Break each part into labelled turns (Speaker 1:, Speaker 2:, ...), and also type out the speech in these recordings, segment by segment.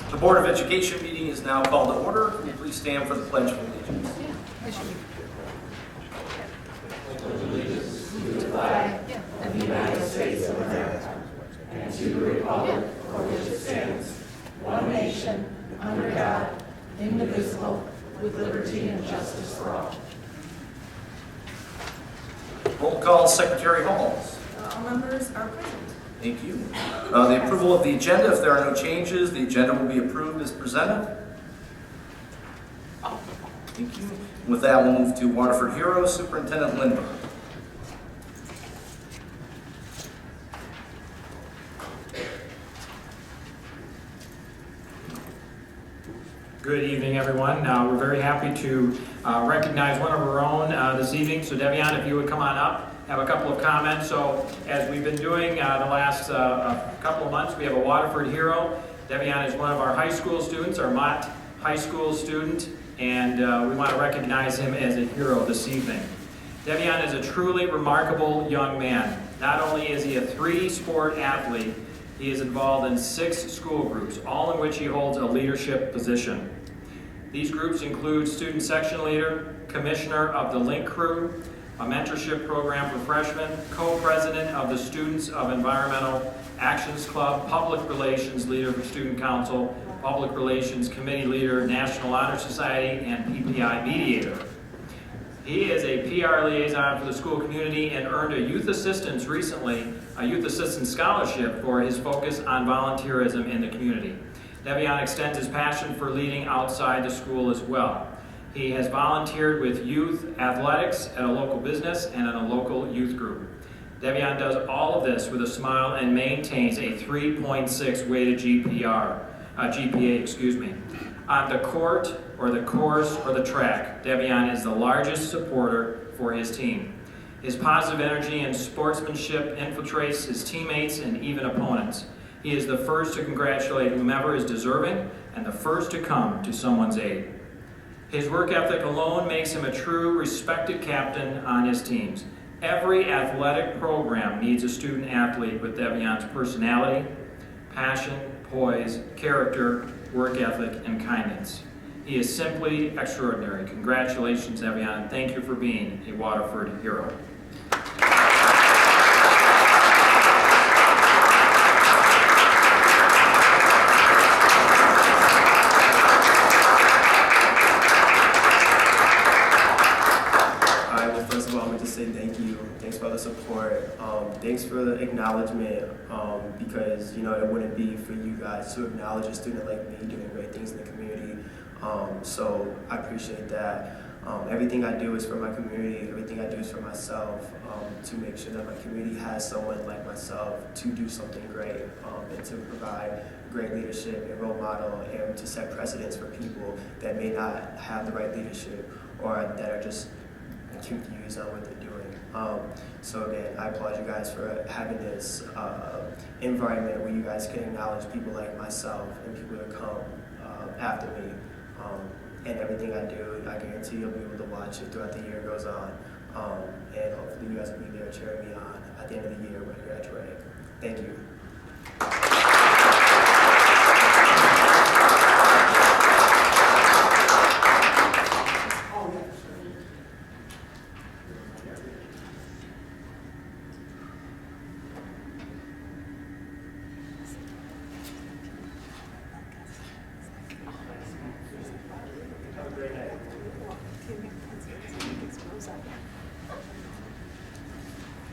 Speaker 1: The Board of Education meeting is now called to order. Can you please stand for the Pledge of Allegiance?
Speaker 2: Allegiance to the flag of the United States of America and to the republic for which it stands, one nation, under God, indivisible, with liberty and justice for all.
Speaker 1: Roll call, Secretary Halls.
Speaker 3: All members are present.
Speaker 1: Thank you. The approval of the agenda. If there are no changes, the agenda will be approved as presented. Thank you. With that, we'll move to Waterford Heroes, Superintendent Lindberg.
Speaker 4: Good evening, everyone. We're very happy to recognize one of our own this evening. So Devion, if you would come on up, have a couple of comments. So as we've been doing the last couple of months, we have a Waterford hero. Devion is one of our high school students, our Mott High School student, and we want to recognize him as a hero this evening. Devion is a truly remarkable young man. Not only is he a 3-sport athlete, he is involved in 6 school groups, all in which he holds a leadership position. These groups include student section leader, commissioner of the Link Crew, a mentorship program for freshmen, co-president of the Students of Environmental Actions Club, public relations leader for Student Council, public relations committee leader, National Honor Society, and PPI mediator. He is a PR liaison for the school community and earned a youth assistance recently, a youth assistance scholarship for his focus on volunteerism in the community. Devion extends his passion for leading outside the school as well. He has volunteered with youth athletics at a local business and in a local youth group. Devion does all of this with a smile and maintains a 3.6 weighted GPA. On the court, or the course, or the track, Devion is the largest supporter for his team. His positive energy and sportsmanship infiltrates his teammates and even opponents. He is the first to congratulate whomever is deserving and the first to come to someone's aid. His work ethic alone makes him a true, respected captain on his teams. Every athletic program needs a student athlete with Devion's personality, passion, poise, character, work ethic, and kindness. He is simply extraordinary. Congratulations, Devion, and thank you for being a Waterford hero.
Speaker 5: Thank you. Thanks for the support. Thanks for the acknowledgement because, you know, it wouldn't be for you guys to acknowledge a student like me doing great things in the community. So I appreciate that. Everything I do is for my community. Everything I do is for myself to make sure that my community has someone like myself to do something great and to provide great leadership and role model and to set precedents for people that may not have the right leadership or that are just confused on what they're doing. So again, I applaud you guys for having this environment where you guys can acknowledge people like myself and people that come after me. And everything I do, I guarantee you'll be able to watch it throughout the year goes on. And hopefully you guys will be there cheering me on at the end of the year when I graduate. Thank you.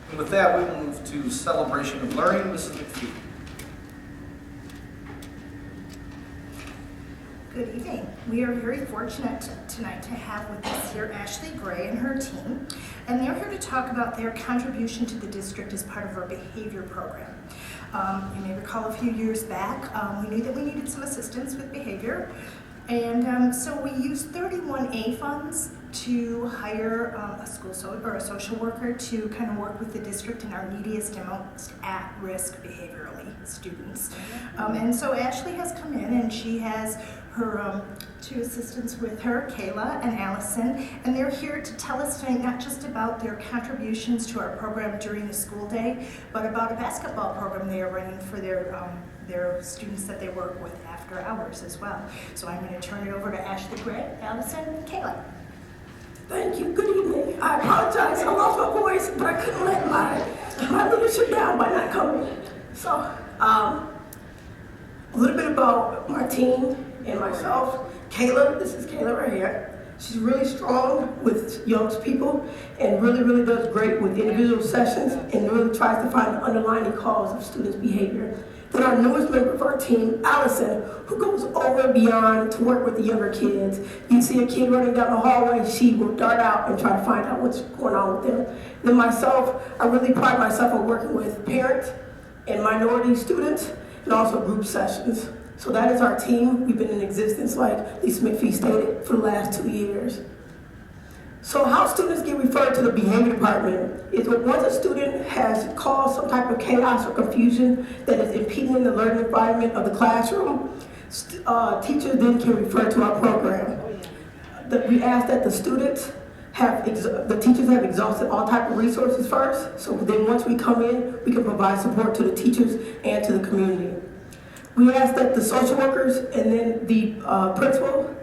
Speaker 1: And with that, we will move to celebration of learning. Mrs. McPhee.
Speaker 3: Good evening. We are very fortunate tonight to have with us here Ashley Gray and her team, and they're here to talk about their contribution to the district as part of our behavior program. You may recall a few years back, we knew that we needed some assistance with behavior, and so we used 31A funds to hire a or a social worker to kind of work with the district and our neediest and most at-risk behaviorally students. And so Ashley has come in and she has her two assistants with her, Kayla and Allison, and they're here to tell us tonight not just about their contributions to our program during the school day, but about a basketball program they are running for their students that they work with after hours as well. So I'm going to turn it over to Ashley Gray, Allison, and Kayla.
Speaker 2: Thank you. Good evening. I apologize. I lost my voice, but I couldn't let my leadership down by not coming. So, a little bit about my team and myself. Kayla, this is Kayla right here. She's really strong with young people and really does great with individual sessions and really tries to find the underlying cause of students' behavior. Then our newest member of our team, Allison, who goes over and beyond to work with the younger kids. You see a kid running down the hallway, she will dart out and try to find out what's going on with them. Then myself, I really pride myself on working with parents and minority students and also group sessions. So that is our team. We've been in existence, like Lisa McPhee stated, for the last 2 years. So how students get referred to the behavior department is that once a student has caused some type of chaos or confusion that is impeding the learning environment of the classroom, teachers then can refer to our program. We ask that the teachers have exhausted all type of resources first, so then once we come in, we can provide support to the teachers and to the community. We ask that the social workers and then the principal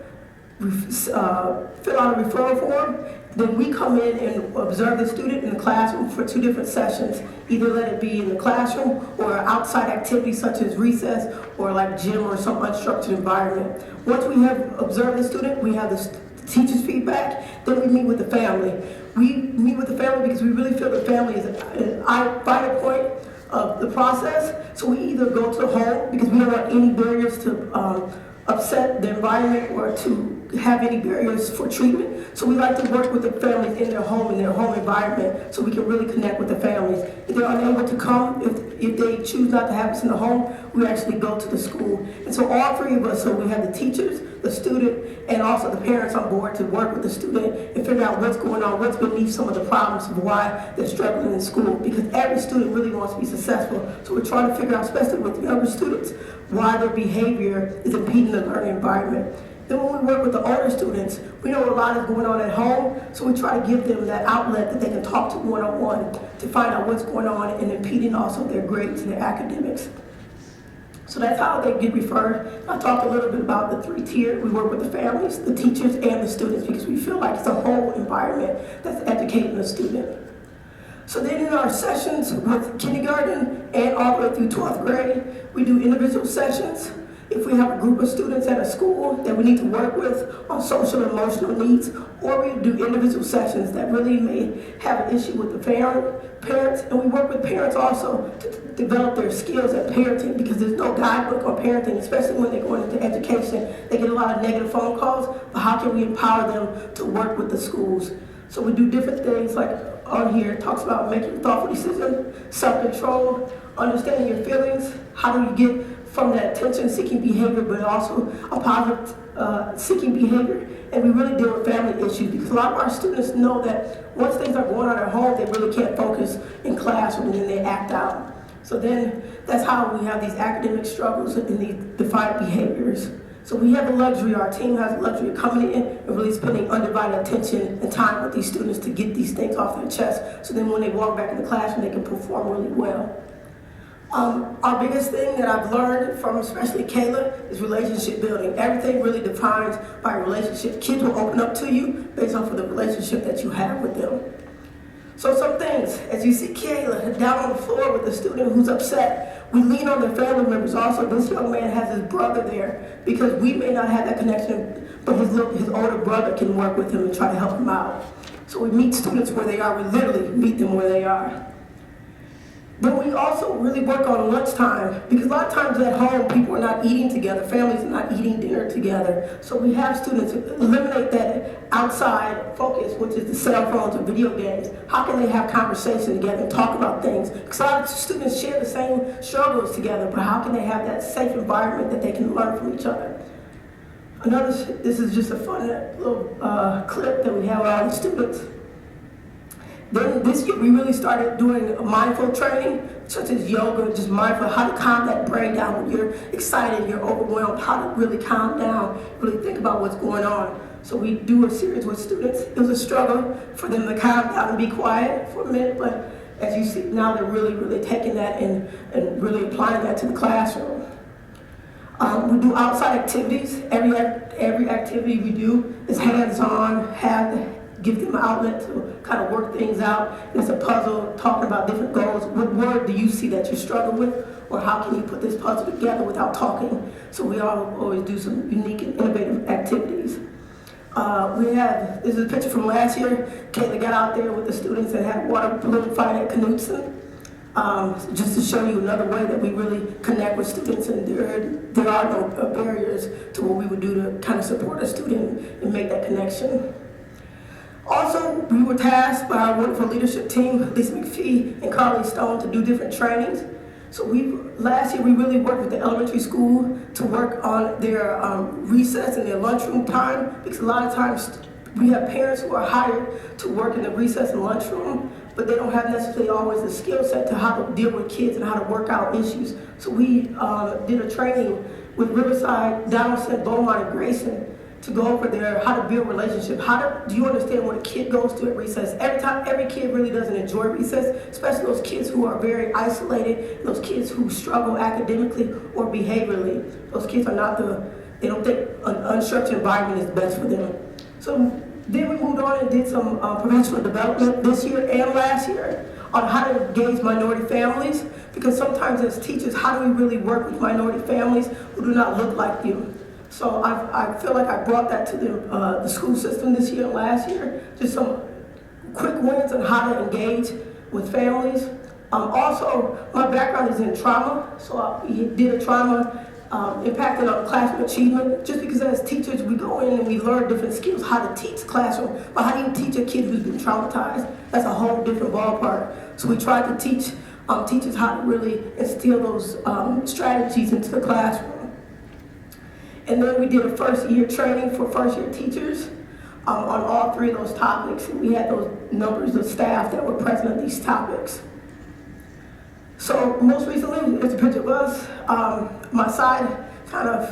Speaker 2: fill out a referral form. Then we come in and observe the student in the classroom for 2 different sessions. Either let it be in the classroom or outside activities such as recess or like gym or some unstructured environment. Once we have observed the student, we have the teacher's feedback, then we meet with the family. We meet with the family because we really feel the family is a vital point of the process. So we either go to the home because we don't want any barriers to upset the environment or to have any barriers for treatment. So we like to work with the families in their home environment so we can really connect with the families. If they're unable to come, if they choose not to have us in the home, we actually go to the school. And so all 3 of us, so we have the teachers, the student, and also the parents on board to work with the student and figure out what's going on, what's beneath some of the problems of why they're struggling in school. Because every student really wants to be successful. So we're trying to figure out, especially with younger students, why their behavior is impeding the learning environment. Then when we work with the older students, we know a lot is going on at home, so we try to give them that outlet that they can talk to one-on-one to find out what's going on and impeding also their grades and their academics. So that's how they get referred. I talked a little bit about the 3-tier. We work with the families, the teachers, and the students because we feel like it's a whole environment that's educating the student. So then in our sessions with kindergarten and all the way through 12th grade, we do individual sessions. If we have a group of students at a school that we need to work with on social and emotional needs, or we do individual sessions that really may have an issue with the parents, and we work with parents also to develop their skills at parenting because there's no guidebook on parenting, especially when they're going into education. They get a lot of negative phone calls, but how can we empower them to work with the schools? So we do different things like on here, it talks about making thoughtful decisions, self-control, understanding your feelings, how do you get from that attention-seeking behavior, but also a positive seeking behavior. And we really deal with family issues because a lot of our students know that once things are going on at home, they really can't focus in class and then they act out. So then that's how we have these academic struggles and these defiant behaviors. So we have the luxury, our team has the luxury of coming in and really spending undivided attention and time with these students to get these things off their chest. So then when they walk back in the classroom, they can perform really well. Our biggest thing that I've learned from especially Kayla is relationship building. Everything really defines by relationship. Kids will open up to you based off of the relationship that you have with them. So some things, as you see Kayla down on the floor with a student who's upset, we lean on their family members also. This young man has his brother there because we may not have that connection, but his older brother can work with him and try to help him out. So we meet students where they are, we literally meet them where they are. But we also really work on lunchtime because a lot of times at home people are not eating together, families are not eating dinner together. So we have students eliminate that outside focus, which is the cell phones or video games. How can they have conversation together and talk about things? Because a lot of students share the same struggles together, but how can they have that safe environment that they can learn from each other?
Speaker 6: This is just a fun little clip that we have with all the students. Then this year we really started doing mindful training, such as yoga, just mindful, how to calm that brain down when you're excited, you're overwhelmed, how to really calm down, really think about what's going on. So we do a series with students. It was a struggle for them to calm down and be quiet for a minute, but as you see now, they're really taking that and really applying that to the classroom. We do outside activities. Every activity we do is hands-on, give them an outlet to kind of work things out. And it's a puzzle, talking about different goals. What word do you see that you struggle with? Or how can you put this puzzle together without talking? So we always do some unique and innovative activities. This is a picture from last year. Kayla got out there with the students and had water balloon fight at Knutson. Just to show you another way that we really connect with students, and there are no barriers to what we would do to kind of support a student and make that connection. Also, we were tasked by our wonderful leadership team, Lisa McPhee and Carly Stone, to do different trainings. So last year we really worked with the elementary school to work on their recess and their lunchroom time, because a lot of times we have parents who are hired to work in the recess and lunchroom, but they don't have necessarily always the skill set to how to deal with kids and how to work out issues. So we did a training with Riverside, Donaldson, Beaumont, and Grayson to go over there, how to build relationship. Do you understand what a kid goes through at recess? Every kid really doesn't enjoy recess, especially those kids who are very isolated, those kids who struggle academically or behaviorally. Those kids they don't think an unstructured environment is best for them. So then we moved on and did some professional development this year and last year on how to engage minority families, because sometimes as teachers, how do we really work with minority families who do not look like you? So I feel like I brought that to the school system this year and last year, just some quick wins on how to engage with families. Also, my background is in trauma, so we did a trauma impacting on classroom achievement, just because as teachers we go in and we learn different skills, how to teach classroom, but how do you teach a kid who's been traumatized? That's a whole different ballpark. So we tried to teach teachers how to really instill those strategies into the classroom. And then we did a first-year training for first-year teachers on all three of those topics. And we had those numbers of staff that were present at these topics. So most recently, there's a picture of us. My side kind of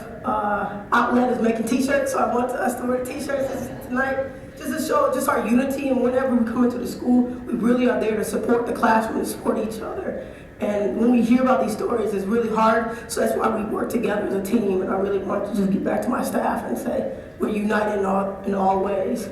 Speaker 6: outlet is making t-shirts, so I want us to wear t-shirts tonight just to show just our unity, and whenever we come into the school, we really are there to support the classroom and support each other. And when we hear about these stories, it's really hard, so that's why we work together as a team, and I really want to just get back to my staff and say we're united in all ways.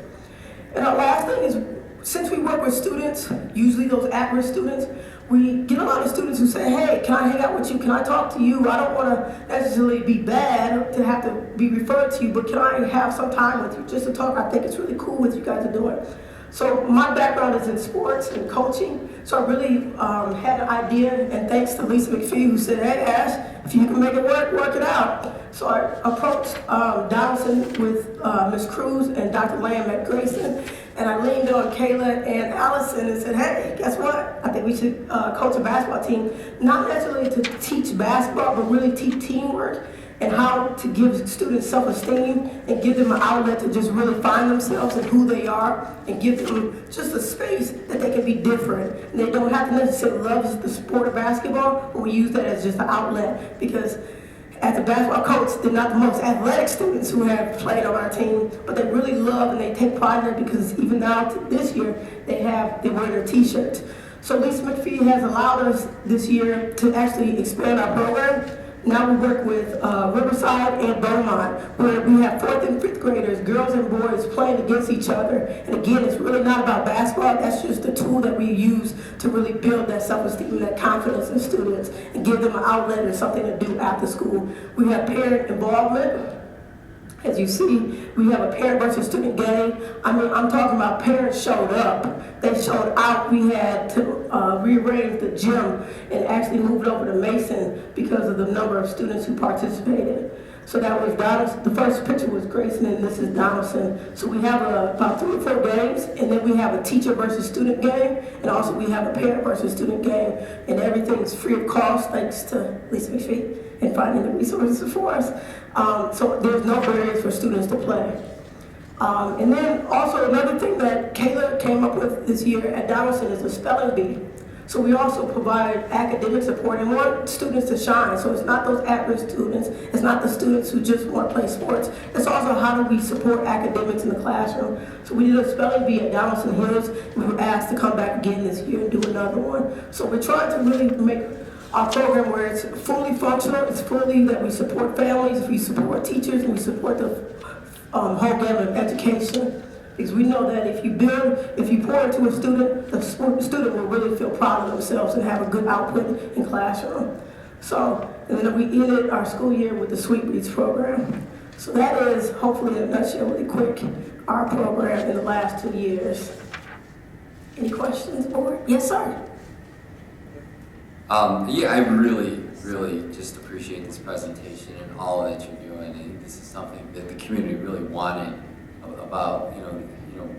Speaker 6: And our last thing is, since we work with students, usually those at-risk students, we get a lot of students who say, hey, can I hang out with you? Can I talk to you? I don't want to necessarily be bad to have to be referred to you, but can I have some time with you just to talk? I think it's really cool what you guys are doing. So my background is in sports and coaching, so I really had an idea, and thanks to Lisa McPhee who said, hey Ash, if you can make it work it out. So I approached Donaldson with Ms. Cruz and Dr. Lamb at Grayson, and I leaned on Kayla and Allison and said, hey, guess what? I think we should coach a basketball team, not necessarily to teach basketball, but really teach teamwork and how to give students self-esteem and give them an outlet to just really find themselves and who they are, and give them just a space that they can be different. And they don't have to necessarily love the sport of basketball, but we use that as just an outlet, because as a basketball coach, they're not the most athletic students who have played on our team, but they really love and they take pride in it, because even now this year, they wear their t-shirts. So Lisa McPhee has allowed us this year to actually expand our program. Now we work with Riverside and Beaumont, where we have 4th and 5th graders, girls and boys, playing against each other. And again, it's really not about basketball. That's just a tool that we use to really build that self-esteem and that confidence in students and give them an outlet or something to do after school. We have parent involvement. As you see, we have a parent versus student game. I mean, I'm talking about parents showed up. They showed out. We had to rearrange the gym and actually move it over to Mason because of the number of students who participated. So that was Donaldson. The first picture was Grayson, and this is Donaldson. So we have about 3 or 4 games, and then we have a teacher versus student game, and also we have a parent versus student game, and everything's free of cost thanks to Lisa McPhee. and finding the resources for us. So there's no barriers for students to play. And then also another thing that Kayla came up with this year at Donaldson is a spelling bee. So we also provide academic support and want students to shine. So it's not those at-risk students, it's not the students who just want to play sports. It's also how do we support academics in the classroom. So we did a spelling bee at Donaldson Hills. We were asked to come back again this year and do another one. So we're trying to really make our program where it's fully functional, it's fully that we support families, we support teachers, and we support the home gamut of education. Because we know that if you pour into a student, the student will really feel proud of themselves and have a good output in classroom. So, and then we ended our school year with the Sweet Reads program. So that is, hopefully in a nutshell, really quick, our program in the last 2 years. Any questions, board? Yes, sir.
Speaker 7: Yeah, I really just appreciate this presentation and all that you're doing. I think this is something that the community really wanted about,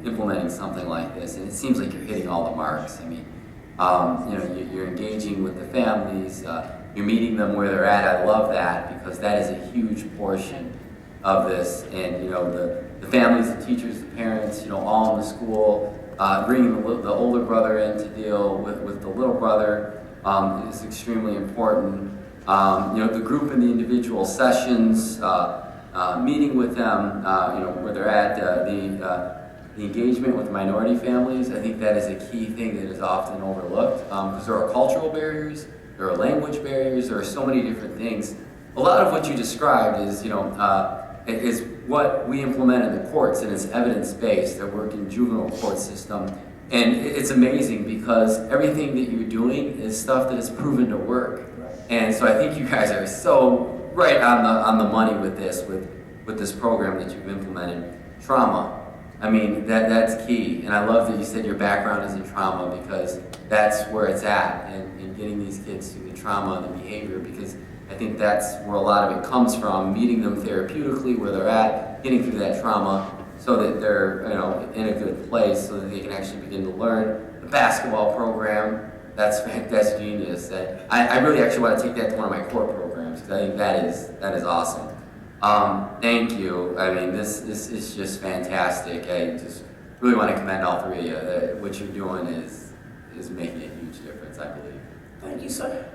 Speaker 7: implementing something like this. And it seems like you're hitting all the marks. I mean, you're engaging with the families, you're meeting them where they're at. I love that because that is a huge portion of this. And, the families, the teachers, the parents, all in the school, bringing the older brother in to deal with the little brother is extremely important. The group and the individual sessions, meeting with them, where they're at, the engagement with minority families, I think that is a key thing that is often overlooked because there are cultural barriers, there are language barriers, there are so many different things. A lot of what you described is, is what we implement in the courts, and it's evidence-based. I work in juvenile court system, and it's amazing because everything that you're doing is stuff that is proven to work. And so I think you guys are so right on the money with this, with this program that you've implemented. Trauma. I mean, that's key. And I love that you said your background is in trauma because that's where it's at, and getting these kids through the trauma and the behavior, because I think that's where a lot of it comes from, meeting them therapeutically where they're at, getting through that trauma so that they're in a good place so that they can actually begin to learn. The basketball program, that's genius. I really actually want to take that to one of my core programs because I think that is awesome. Thank you. I mean, this is just fantastic. I just really want to commend all three of you. What you're doing is making a huge difference, I believe.
Speaker 6: Thank you, sir.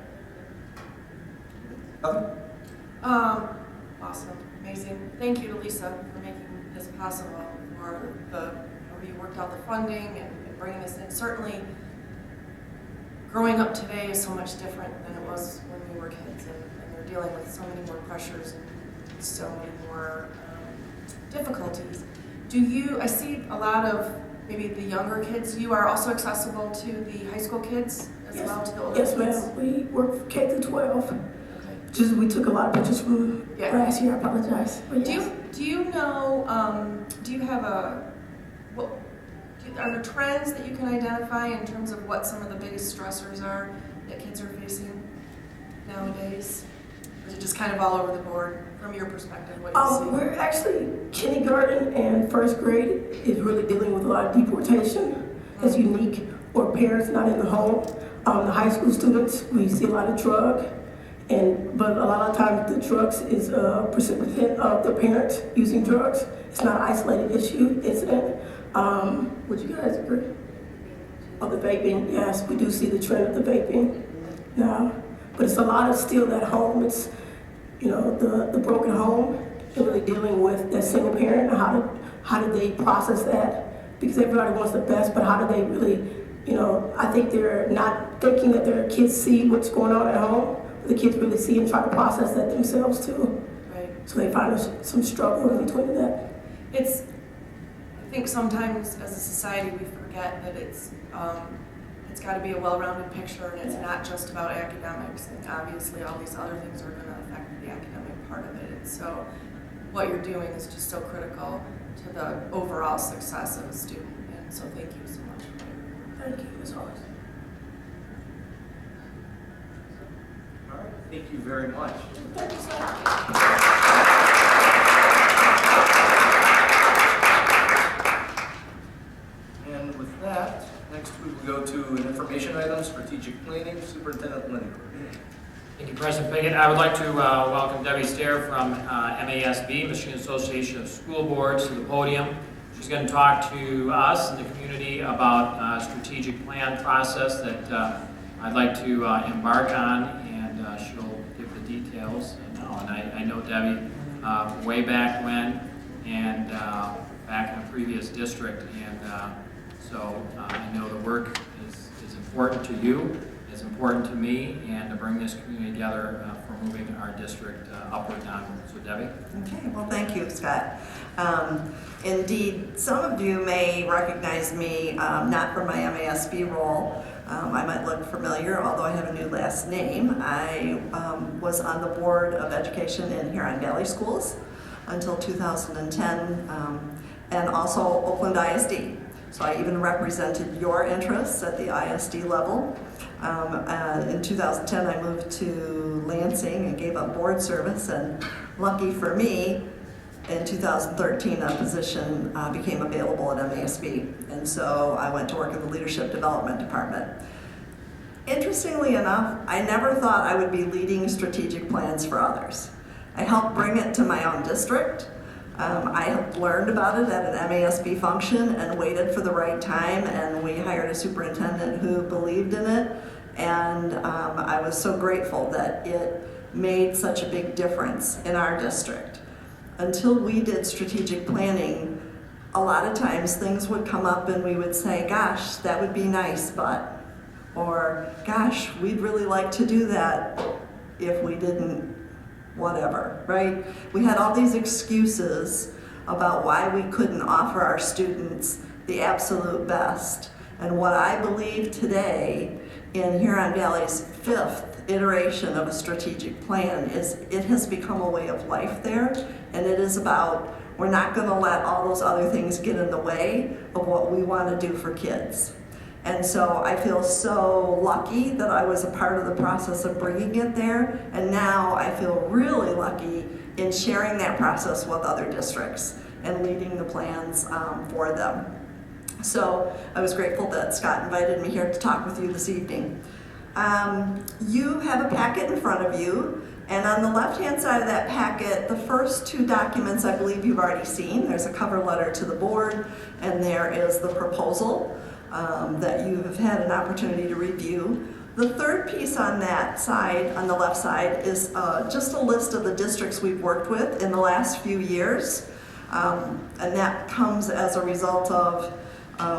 Speaker 2: Awesome, amazing. Thank you to Lisa for making this possible, for how you worked out the funding and bringing this in. Certainly, growing up today is so much different than it was when we were kids, and they're dealing with so many more pressures and so many more difficulties. I see a lot of maybe the younger kids. You are also accessible to the high school kids as well, to the older kids?
Speaker 6: Yes, ma'am. We work K through 12.
Speaker 2: Okay.
Speaker 6: Just we took a lot of pictures from last year. I apologize. But yes.
Speaker 2: Do you know? Do you have are there trends that you can identify in terms of what some of the biggest stressors are that kids are facing nowadays? Or is it just kind of all over the board from your perspective? What you see?
Speaker 6: We're actually kindergarten and first grade is really dealing with a lot of deportation. That's unique, or parents not in the home. The high school students, we see a lot of drug. But a lot of times the drugs is a precipitant of the parents using drugs. It's not an isolated incident. Would you guys agree? Oh, the vaping, yes, we do see the trend of the vaping now. But it's a lot of still at home. It's, the broken home, and really dealing with that single parent and how do they process that? Because everybody wants the best, but how do they really, I think they're not thinking that their kids see what's going on at home. The kids really see and try to process that themselves too.
Speaker 2: Right.
Speaker 6: So they find some struggle in between that.
Speaker 2: I think sometimes as a society we forget that it's got to be a well-rounded picture, and it's not just about academics. And obviously all these other things are going to affect the academic part of it. And so what you're doing is just so critical to the overall success of a student. And so thank you so much.
Speaker 6: Thank you, Ms. Hollis.
Speaker 1: All right, thank you very much.
Speaker 6: Thank you, sir.
Speaker 1: And with that, next we will go to an information item, strategic planning, Superintendent Lindberg.
Speaker 4: Thank you, President Pickett. I would like to welcome Debbie Stair from MASB, Michigan Association of School Boards, to the podium. She's going to talk to us and the community about a strategic plan process that I'd like to embark on, and she'll give the details now. And I know Debbie way back when, and back in a previous district, and so I know the work is important to you. It's important to me, and to bring this community together for moving our district upward and onward. So Debbie?
Speaker 8: Okay, well, thank you, Scott. Indeed, some of you may recognize me not from my MASB role. I might look familiar, although I have a new last name. I was on the Board of Education in Huron Valley Schools until 2010, and also Oakland ISD. So I even represented your interests at the ISD level. In 2010, I moved to Lansing and gave up board service, and lucky for me, in 2013, a position became available at MASB, and so I went to work in the Leadership Development Department. Interestingly enough, I never thought I would be leading strategic plans for others. I helped bring it to my own district. I learned about it at an MASB function and waited for the right time, and we hired a superintendent who believed in it, and I was so grateful that it made such a big difference in our district. Until we did strategic planning, a lot of times things would come up and we would say, gosh, that would be nice, but, or gosh, we'd really like to do that if we didn't whatever, right? We had all these excuses about why we couldn't offer our students the absolute best. And what I believe today in Huron Valley's 5th iteration of a strategic plan is it has become a way of life there, and it is about we're not going to let all those other things get in the way of what we want to do for kids. And so I feel so lucky that I was a part of the process of bringing it there, and now I feel really lucky in sharing that process with other districts and leading the plans for them. So I was grateful that Scott invited me here to talk with you this evening. You have a packet in front of you, and on the left-hand side of that packet, the first 2 documents I believe you've already seen. There's a cover letter to the board, and there is the proposal that you have had an opportunity to review. The third piece on that side, on the left side, is just a list of the districts we've worked with in the last few years. And that comes as a result of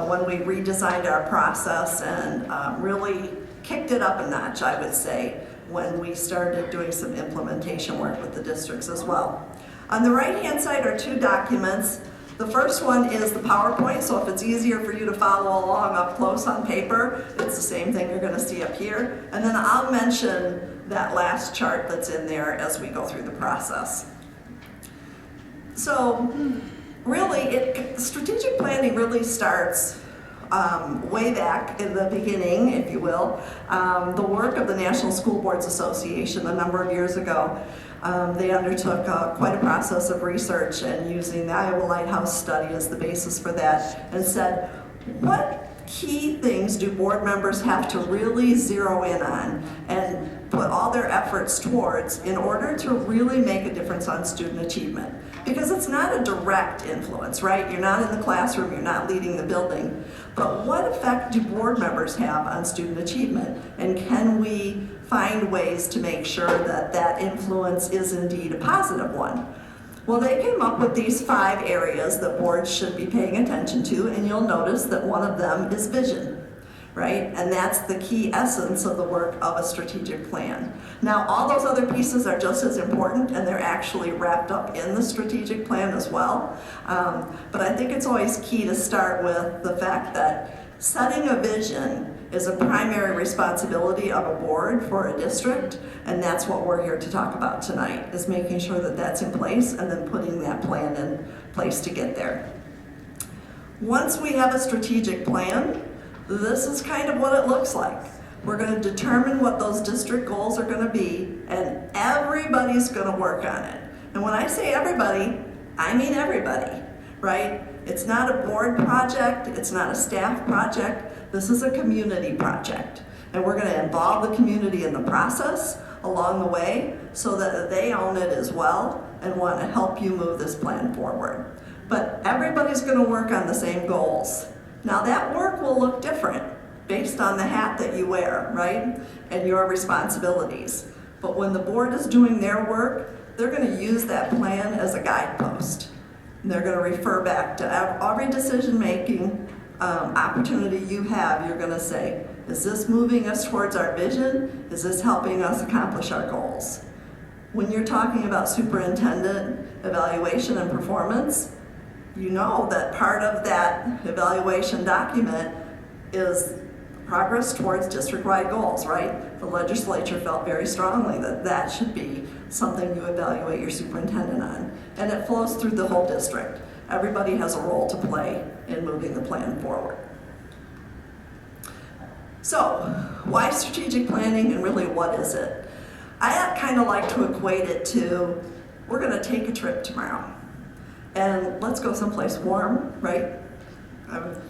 Speaker 8: when we redesigned our process and really kicked it up a notch, I would say, when we started doing some implementation work with the districts as well. On the right-hand side are 2 documents. The first one is the PowerPoint, so if it's easier for you to follow along up close on paper, it's the same thing you're going to see up here. And then I'll mention that last chart that's in there as we go through the process. So really, strategic planning really starts way back in the beginning, if you will, the work of the National School Boards Association a number of years ago. They undertook quite a process of research and using the Iowa Lighthouse study as the basis for that, and said, what key things do board members have to really zero in on and put all their efforts towards in order to really make a difference on student achievement? Because it's not a direct influence, right? You're not in the classroom, you're not leading the building. But what effect do board members have on student achievement? And can we find ways to make sure that that influence is indeed a positive one? Well, they came up with these 5 areas that boards should be paying attention to, and you'll notice that one of them is vision, right? And that's the key essence of the work of a strategic plan. Now, all those other pieces are just as important, and they're actually wrapped up in the strategic plan as well. But I think it's always key to start with the fact that setting a vision is a primary responsibility of a board for a district, and that's what we're here to talk about tonight, is making sure that that's in place and then putting that plan in place to get there. Once we have a strategic plan, this is kind of what it looks like. We're going to determine what those district goals are going to be, and everybody's going to work on it. And when I say everybody, I mean everybody, right? It's not a board project, it's not a staff project, this is a community project. And we're going to involve the community in the process, along the way so that they own it as well and want to help you move this plan forward. But everybody's going to work on the same goals. Now that work will look different based on the hat that you wear, right? And your responsibilities. But when the board is doing their work, they're going to use that plan as a guidepost. And they're going to refer back to every decision-making opportunity you have. You're going to say, is this moving us towards our vision? Is this helping us accomplish our goals? When you're talking about superintendent evaluation and performance, you know that part of that evaluation document is progress towards district-wide goals, right? The legislature felt very strongly that that should be something you evaluate your superintendent on. And it flows through the whole district. Everybody has a role to play in moving the plan forward. So, why strategic planning, and really what is it? I kind of like to equate it to, we're going to take a trip tomorrow. And let's go someplace warm, right?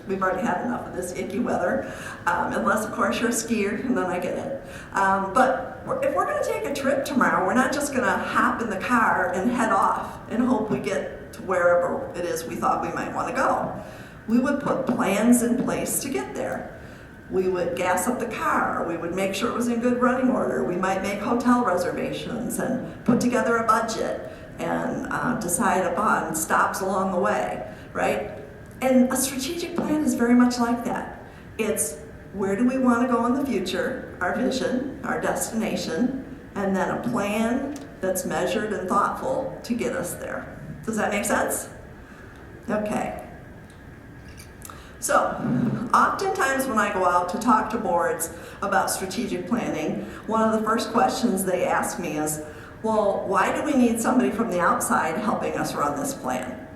Speaker 8: We've already had enough of this icky weather, unless of course you're a skier, and then I get it. But if we're going to take a trip tomorrow, we're not just going to hop in the car and head off and hope we get to wherever it is we thought we might want to go. We would put plans in place to get there. We would gas up the car, we would make sure it was in good running order, we might make hotel reservations and put together a budget and decide upon stops along the way, right? And a strategic plan is very much like that. It's where do we want to go in the future, our vision, our destination, and then a plan that's measured and thoughtful to get us there. Does that make sense? Okay. So, oftentimes when I go out to talk to boards about strategic planning, one of the first questions they ask me is, well, why do we need somebody from the outside helping us run this plan,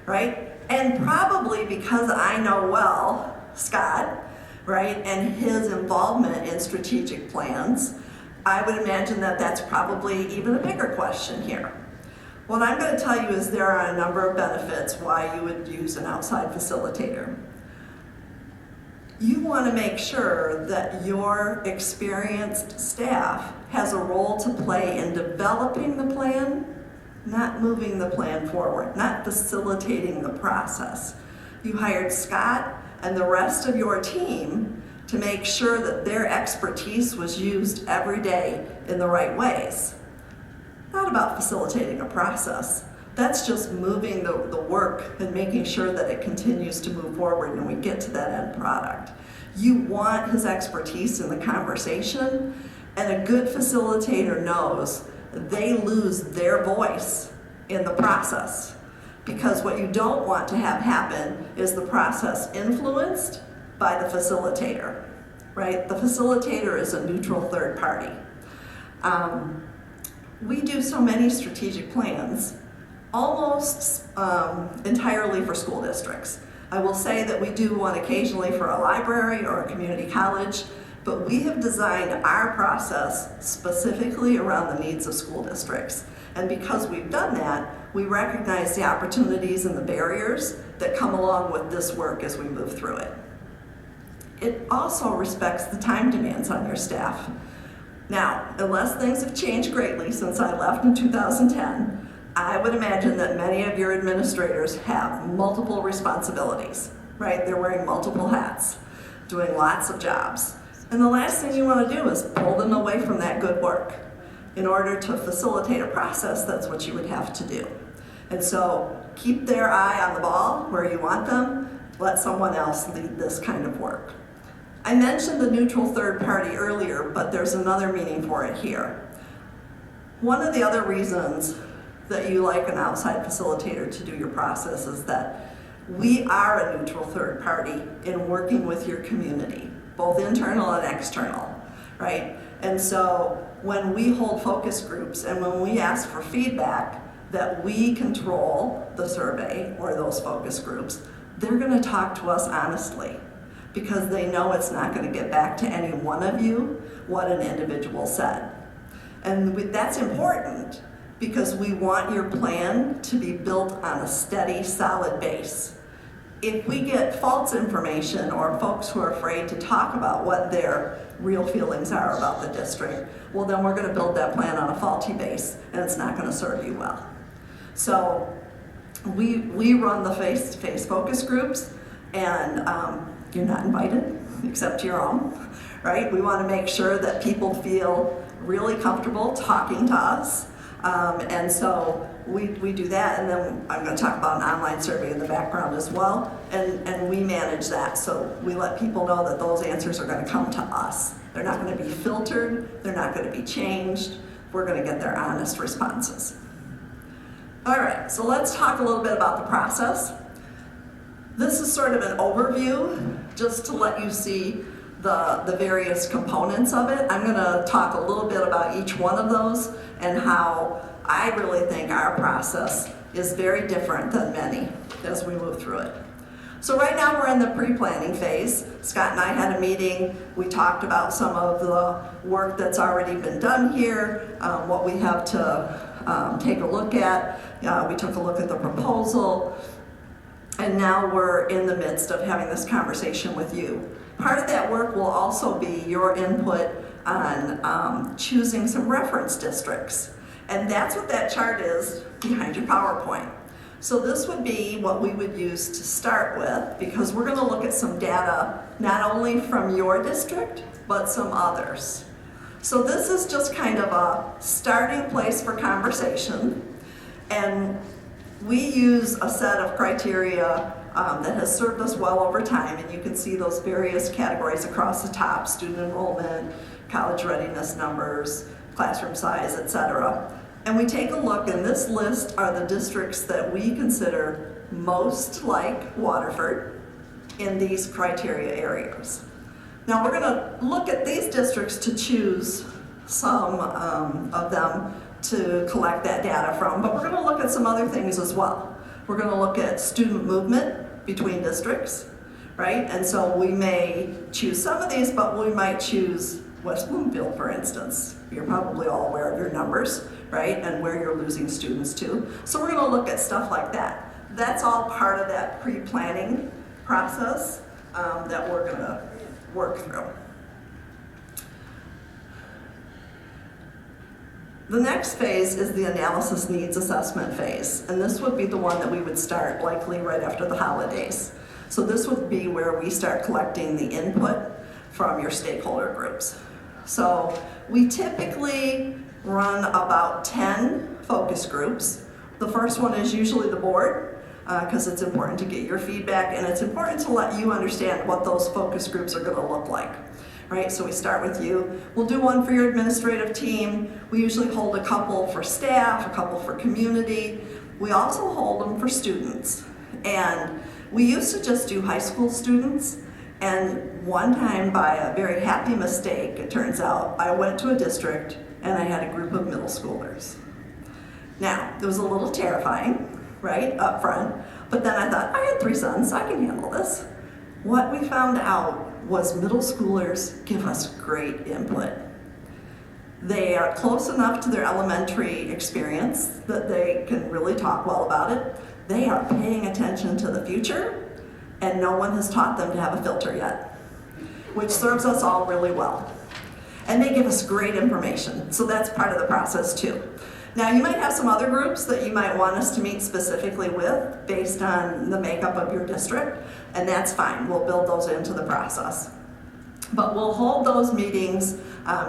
Speaker 8: right? And probably because I know well Scott, right, and his involvement in strategic plans, I would imagine that that's probably even a bigger question here. What I'm going to tell you is there are a number of benefits why you would use an outside facilitator. You want to make sure that your experienced staff has a role to play in developing the plan, not moving the plan forward, not facilitating the process. You hired Scott and the rest of your team to make sure that their expertise was used every day in the right ways. Not about facilitating a process. That's just moving the work and making sure that it continues to move forward and we get to that end product. You want his expertise in the conversation, and a good facilitator knows they lose their voice in the process. Because what you don't want to have happen is the process influenced by the facilitator, right? The facilitator is a neutral third party. We do so many strategic plans, almost entirely for school districts. I will say that we do one occasionally for a library or a community college, but we have designed our process specifically around the needs of school districts. And because we've done that, we recognize the opportunities and the barriers that come along with this work as we move through it. It also respects the time demands on your staff. Now, unless things have changed greatly since I left in 2010, I would imagine that many of your administrators have multiple responsibilities, right? They're wearing multiple hats, doing lots of jobs. And the last thing you want to do is pull them away from that good work. In order to facilitate a process, that's what you would have to do. And so keep their eye on the ball where you want them, let someone else lead this kind of work. I mentioned the neutral third party earlier, but there's another meaning for it here. One of the other reasons that you like an outside facilitator to do your process is that we are a neutral third party in working with your community, both internal and external, right? And so when we hold focus groups and when we ask for feedback, that we control the survey or those focus groups, they're going to talk to us honestly because they know it's not going to get back to any one of you what an individual said. And that's important because we want your plan to be built on a steady, solid base. if we get false information or folks who are afraid to talk about what their real feelings are about the district, well, then we're going to build that plan on a faulty base, and it's not going to serve you well. So we run the face-to-face focus groups, and you're not invited except to your own, right? We want to make sure that people feel really comfortable talking to us, and so we do that, and then I'm going to talk about an online survey in the background as well, and we manage that. So we let people know that those answers are going to come to us. They're not going to be filtered, they're not going to be changed, we're going to get their honest responses. All right, so let's talk a little bit about the process. This is sort of an overview, just to let you see the various components of it. I'm going to talk a little bit about each one of those and how I really think our process is very different than many as we move through it. So right now we're in the pre-planning phase. Scott and I had a meeting. We talked about some of the work that's already been done here, what we have to take a look at. We took a look at the proposal, and now we're in the midst of having this conversation with you. Part of that work will also be your input on choosing some reference districts. And that's what that chart is behind your PowerPoint. So this would be what we would use to start with, because we're going to look at some data not only from your district, but some others. So this is just kind of a starting place for conversation. And we use a set of criteria that has served us well over time, and you can see those various categories across the top: student enrollment, college readiness numbers, classroom size, etc. And we take a look, and this list are the districts that we consider most like Waterford in these criteria areas. Now we're going to look at these districts to choose some of them to collect that data from, but we're going to look at some other things as well. We're going to look at student movement between districts, right? And so we may choose some of these, but we might choose West Bloomfield, for instance. You're probably all aware of your numbers, right? And where you're losing students to. So we're going to look at stuff like that. That's all part of that pre-planning process that we're going to work through. The next phase is the analysis needs assessment phase, and this would be the one that we would start likely right after the holidays. So this would be where we start collecting the input from your stakeholder groups. So we typically run about 10 focus groups. The first one is usually the board, because it's important to get your feedback, and it's important to let you understand what those focus groups are going to look like. Right, so we start with you. We'll do one for your administrative team. We usually hold a couple for staff, a couple for community. We also hold them for students. And we used to just do high school students. And one time, by a very happy mistake, it turns out, I went to a district and I had a group of middle schoolers. Now, it was a little terrifying, right, up front. But then I thought, I had 3 sons, I can handle this. What we found out was middle schoolers give us great input. They are close enough to their elementary experience that they can really talk well about it. They are paying attention to the future, and no one has taught them to have a filter yet, which serves us all really well. And they give us great information, so that's part of the process too. Now, you might have some other groups that you might want us to meet specifically with based on the makeup of your district, and that's fine. We'll build those into the process. But we'll hold those meetings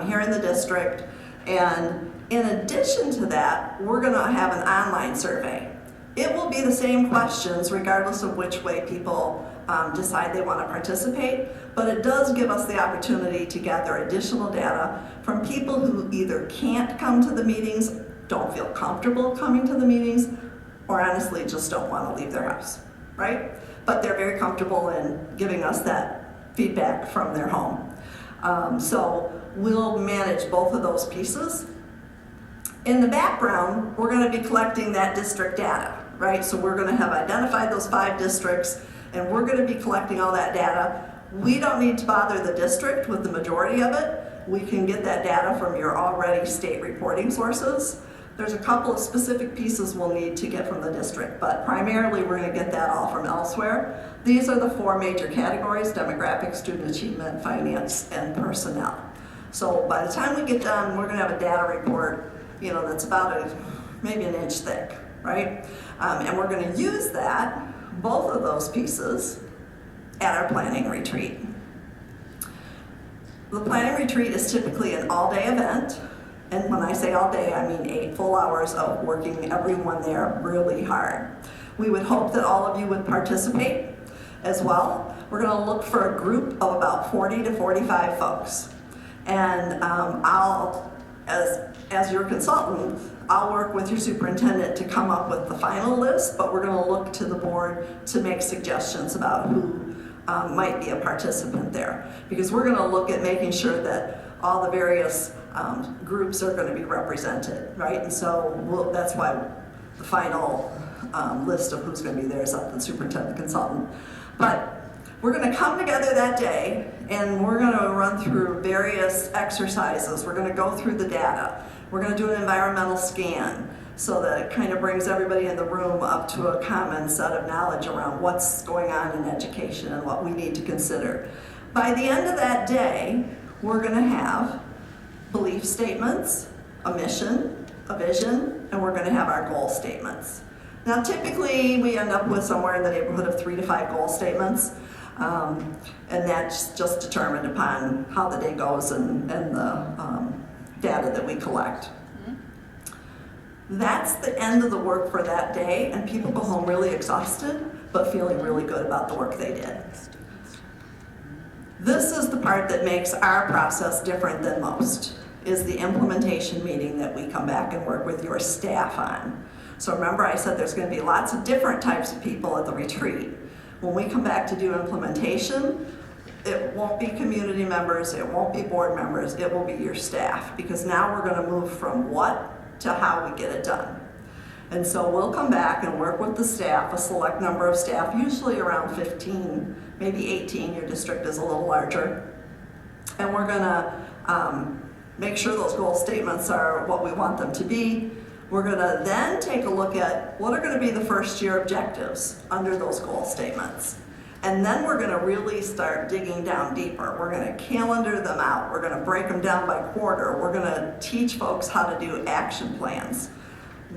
Speaker 8: here in the district, and in addition to that, we're going to have an online survey. It will be the same questions regardless of which way people decide they want to participate, but it does give us the opportunity to gather additional data from people who either can't come to the meetings, don't feel comfortable coming to the meetings, or honestly just don't want to leave their house, right? But they're very comfortable in giving us that feedback from their home. So we'll manage both of those pieces. In the background, we're going to be collecting that district data, right? So we're going to have identified those 5 districts, and we're going to be collecting all that data. We don't need to bother the district with the majority of it. We can get that data from your already state reporting sources. There's a couple of specific pieces we'll need to get from the district, but primarily we're going to get that all from elsewhere. These are the 4 major categories: demographics, student achievement, finance, and personnel. So by the time we get done, we're going to have a data report, that's about maybe an inch thick, right? And we're going to use that, both of those pieces, at our planning retreat. The planning retreat is typically an all-day event. And when I say all day, I mean 8 full hours of working everyone there really hard. We would hope that all of you would participate as well. We're going to look for a group of about 40 to 45 folks. And I'll, as your consultant, I'll work with your superintendent to come up with the final list, but we're going to look to the board to make suggestions about who might be a participant there. Because we're going to look at making sure that all the various groups are going to be represented, right? And so that's why the final list of who's going to be there is up to the superintendent consultant. But we're going to come together that day and we're going to run through various exercises. We're going to go through the data. We're going to do an environmental scan so that it kind of brings everybody in the room up to a common set of knowledge around what's going on in education and what we need to consider. By the end of that day, we're going to have belief statements, a mission, a vision, and we're going to have our goal statements. Now, typically, we end up with somewhere in the neighborhood of 3 to 5 goal statements, and that's just determined upon how the day goes and the data that we collect. That's the end of the work for that day, and people go home really exhausted, but feeling really good about the work they did. This is the part that makes our process different than most, is the implementation meeting that we come back and work with your staff on. So remember I said there's going to be lots of different types of people at the retreat. When we come back to do implementation, it won't be community members, it won't be board members, it will be your staff, because now we're going to move from what to how we get it done. And so we'll come back and work with the staff, a select number of staff, usually around 15, maybe 18, your district is a little larger. And we're gonna make sure those goal statements are what we want them to be. We're gonna then take a look at what are gonna be the first year objectives under those goal statements. And then we're gonna really start digging down deeper. We're gonna calendar them out. We're gonna break them down by quarter. We're gonna teach folks how to do action plans.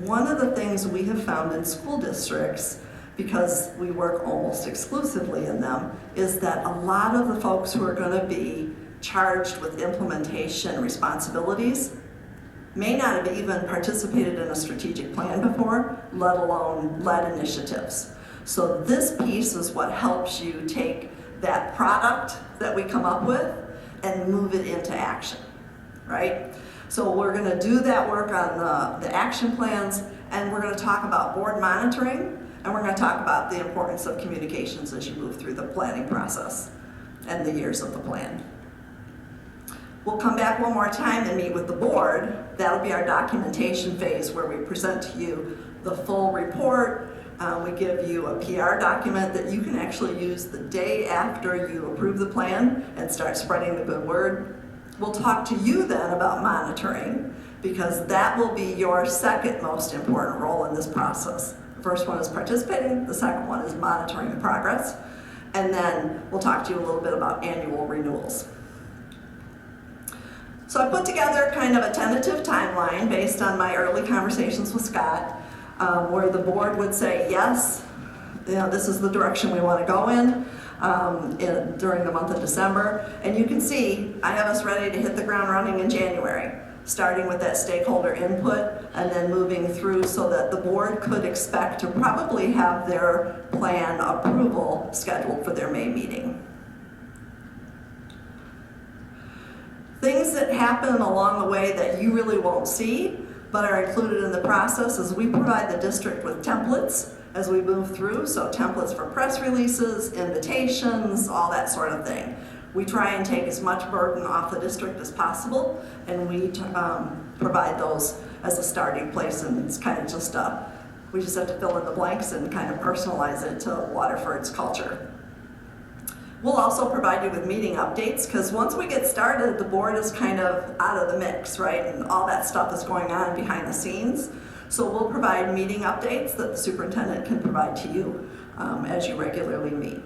Speaker 8: One of the things we have found in school districts, because we work almost exclusively in them, is that a lot of the folks who are going to be charged with implementation responsibilities may not have even participated in a strategic plan before, let alone led initiatives. So this piece is what helps you take that product that we come up with and move it into action, right? So we're going to do that work on the action plans, and we're going to talk about board monitoring, and we're going to talk about the importance of communications as you move through the planning process and the years of the plan. We'll come back one more time and meet with the board. That'll be our documentation phase where we present to you the full report. We give you a PR document that you can actually use the day after you approve the plan and start spreading the good word. We'll talk to you then about monitoring, because that will be your second most important role in this process. The first one is participating, the second one is monitoring the progress, and then we'll talk to you a little bit about annual renewals. So I put together kind of a tentative timeline based on my early conversations with Scott, where the board would say, yes, this is the direction we want to go in. During the month of December. And you can see I have us ready to hit the ground running in January, starting with that stakeholder input and then moving through so that the board could expect to probably have their plan approval scheduled for their May meeting. Things that happen along the way that you really won't see but are included in the process is we provide the district with templates as we move through, so templates for press releases, invitations, all that sort of thing. We try and take as much burden off the district as possible, and we provide those as a starting place, and it's kind of just we just have to fill in the blanks and kind of personalize it to Waterford's culture. We'll also provide you with meeting updates, because once we get started, the board is kind of out of the mix, right? And all that stuff is going on behind the scenes. So we'll provide meeting updates that the superintendent can provide to you as you regularly meet.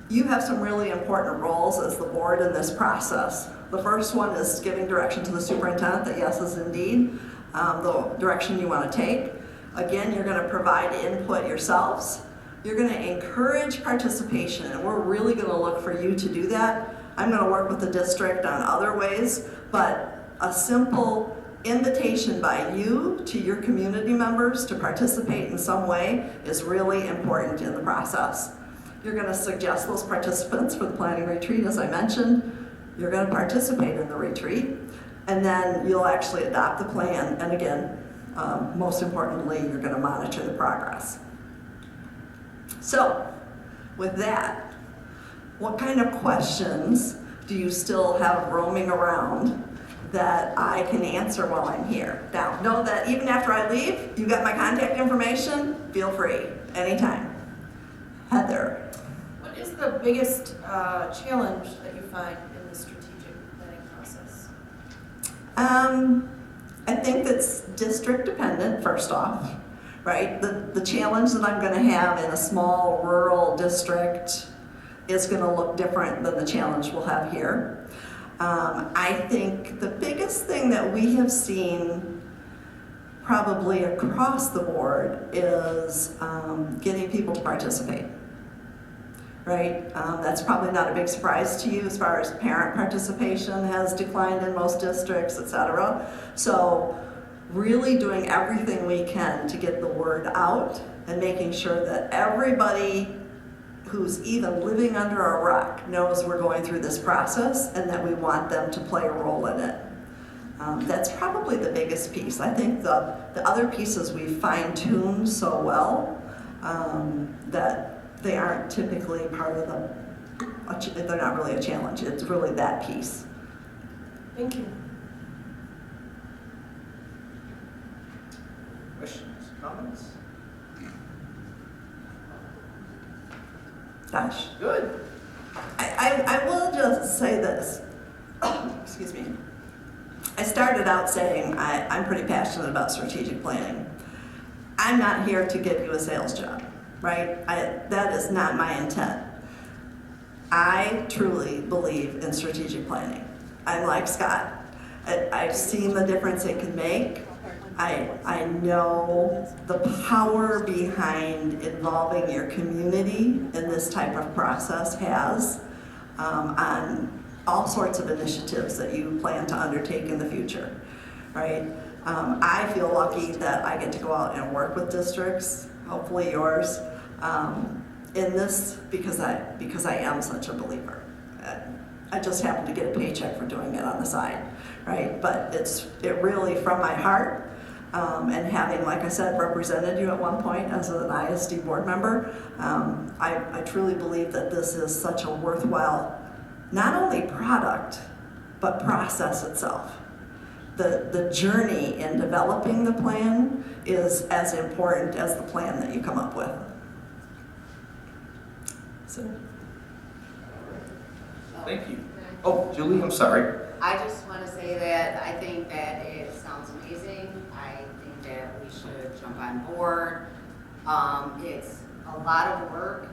Speaker 8: You have some really important roles as the board in this process. The first one is giving direction to the superintendent that yes is indeed the direction you want to take. Again, you're going to provide input yourselves. You're going to encourage participation, and we're really going to look for you to do that. I'm going to work with the district on other ways, but a simple invitation by you to your community members to participate in some way is really important in the process. You're going to suggest those participants for the planning retreat, as I mentioned. You're going to participate in the retreat, and then you'll actually adopt the plan, and again, most importantly, you're going to monitor the progress. So, with that, what kind of questions do you still have roaming around that I can answer while I'm here? Now, know that even after I leave, you got my contact information, feel free, anytime. Heather.
Speaker 2: What is the biggest challenge that you find in the strategic planning process?
Speaker 8: I think that's district dependent, first off, right? The challenge that I'm gonna have in a small rural district is gonna look different than the challenge we'll have here. I think the biggest thing that we have seen probably across the board is getting people to participate, right? That's probably not a big surprise to you as far as parent participation has declined in most districts, et cetera. So really doing everything we can to get the word out and making sure that everybody who's even living under a rock knows we're going through this process and that we want them to play a role in it. That's probably the biggest piece. I think the other pieces we fine-tuned so well that they aren't typically part of they're not really a challenge. It's really that piece.
Speaker 2: Thank you.
Speaker 1: Questions, comments?
Speaker 8: Gosh.
Speaker 1: Good.
Speaker 8: I will just say this. Excuse me. I started out saying I'm pretty passionate about strategic planning. I'm not here to give you a sales job, right? That is not my intent. I truly believe in strategic planning. I'm like Scott. I've seen the difference it can make. I know the power behind involving your community in this type of process has on all sorts of initiatives that you plan to undertake in the future, right? I feel lucky that I get to go out and work with districts, hopefully yours, in this because I am such a believer. I just happen to get a paycheck for doing it on the side, right? But it really from my heart. And having, like I said, represented you at one point as an ISD board member, I truly believe that this is such a worthwhile, not only product, but process itself. The journey in developing the plan is as important as the plan that you come up with. So.
Speaker 1: Thank you. Oh, Julie, I'm sorry.
Speaker 9: I just want to say that I think that it sounds amazing. I think that we should jump on board. It's a lot of work.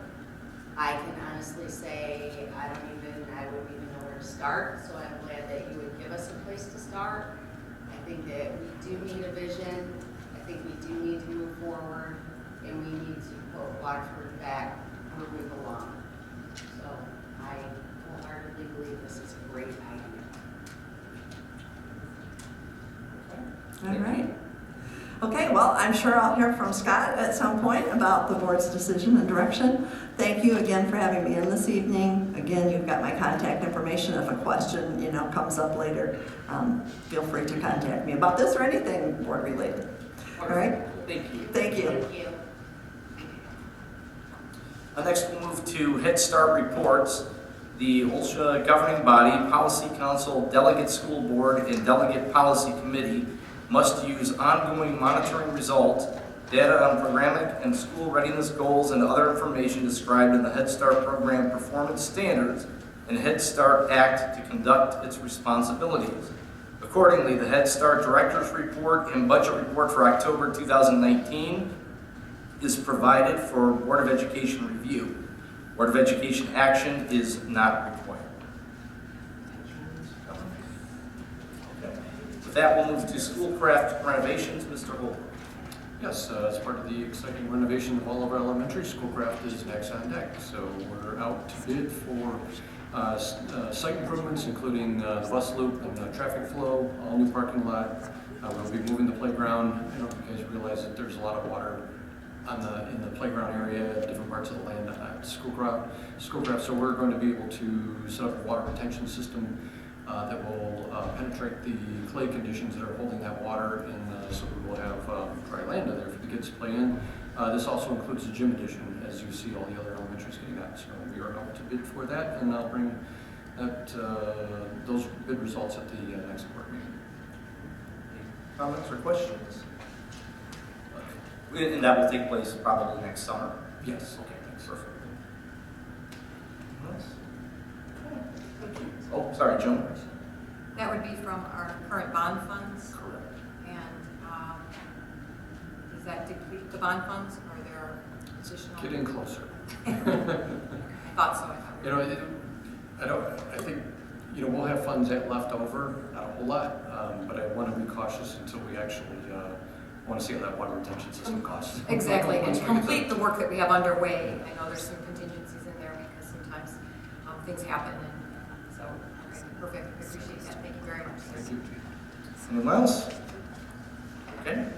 Speaker 9: I can honestly say I wouldn't even know where to start, so I'm glad that you would give us a place to start. I think that we do need a vision. I think we do need to move forward, and we need to put Waterford back where we belong. So I wholeheartedly believe this is a great idea.
Speaker 8: All right. Okay, well, I'm sure I'll hear from Scott at some point about the board's decision and direction. Thank you again for having me in this evening. Again, you've got my contact information. If a question, comes up later, feel free to contact me about this or anything board related. All right?
Speaker 1: Thank you.
Speaker 8: Thank you.
Speaker 9: Thank you.
Speaker 1: Next, we'll move to Head Start reports. The OLSHA Governing Body, Policy Council, Delegate School Board, and Delegate Policy Committee must use ongoing monitoring result data on programmatic and school readiness goals, and other information described in the Head Start program performance standards and Head Start Act to conduct its responsibilities. Accordingly, the Head Start Director's Report and Budget Report for October 2019 is provided for Board of Education review. Board of Education action is not required. Okay. With that, we'll move to Schoolcraft renovations. Mr. Holbrook.
Speaker 10: Yes, as part of the exciting renovation of all of our elementary, Schoolcraft is next on deck. So we're out to bid for site improvements, including the bus loop and traffic flow, all new parking lot. We'll be moving the playground. I don't know if you guys realize that there's a lot of water in the playground area, different parts of the land at Schoolcraft. So we're going to be able to set up a water retention system that will penetrate the clay conditions that are holding that water, and so we will have dry land in there for the kids to play in. This also includes the gym addition, as you see all the other elementaries getting that. So we are out to bid for that, and I'll bring those bid results at the next board meeting.
Speaker 1: Comments or questions? And that will take place probably next summer?
Speaker 10: Yes.
Speaker 1: Okay, thanks. Perfect. Oh, sorry, Joan.
Speaker 2: That would be from our current bond funds?
Speaker 1: Correct.
Speaker 2: And does that deplete the bond funds, or are there additional?
Speaker 10: Getting closer.
Speaker 2: I thought so.
Speaker 10: I think, we'll have funds left over, not a whole lot, but I want to be cautious until we actually want to see how that water retention system costs.
Speaker 2: Exactly, and complete the work that we have underway. I know there's some contingencies in there because sometimes things happen, and so, okay, perfect, I appreciate that, thank you very much.
Speaker 10: Thank you.
Speaker 1: Anyone else? Okay.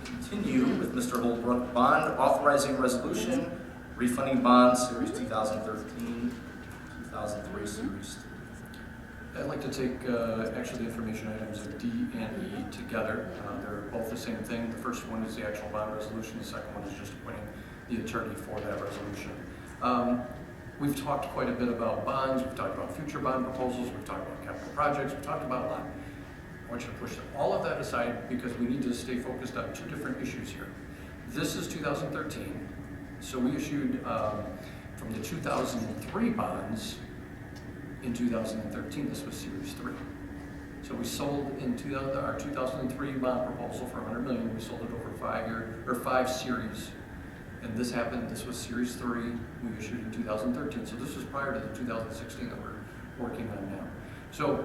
Speaker 1: Continue with Mr. Holbrook. Bond authorizing resolution, refunding bonds, Series 2013, 2003, Series 2.
Speaker 10: I'd like to take actually the information items of D and E together. They're both the same thing. The first one is the actual bond resolution. The second one is just appointing the attorney for that resolution. We've talked quite a bit about bonds. We've talked about future bond proposals. We've talked about capital projects. We've talked about a lot. I want you to push all of that aside because we need to stay focused on two different issues here. This is 2013. So we issued from the 2003 bonds in 2013, this was Series 3. So we sold in our 2003 bond proposal for $100 million. We sold it over 5 series. And this happened, this was Series 3, we issued in 2013. So this was prior to the 2016 that we're working on now. So,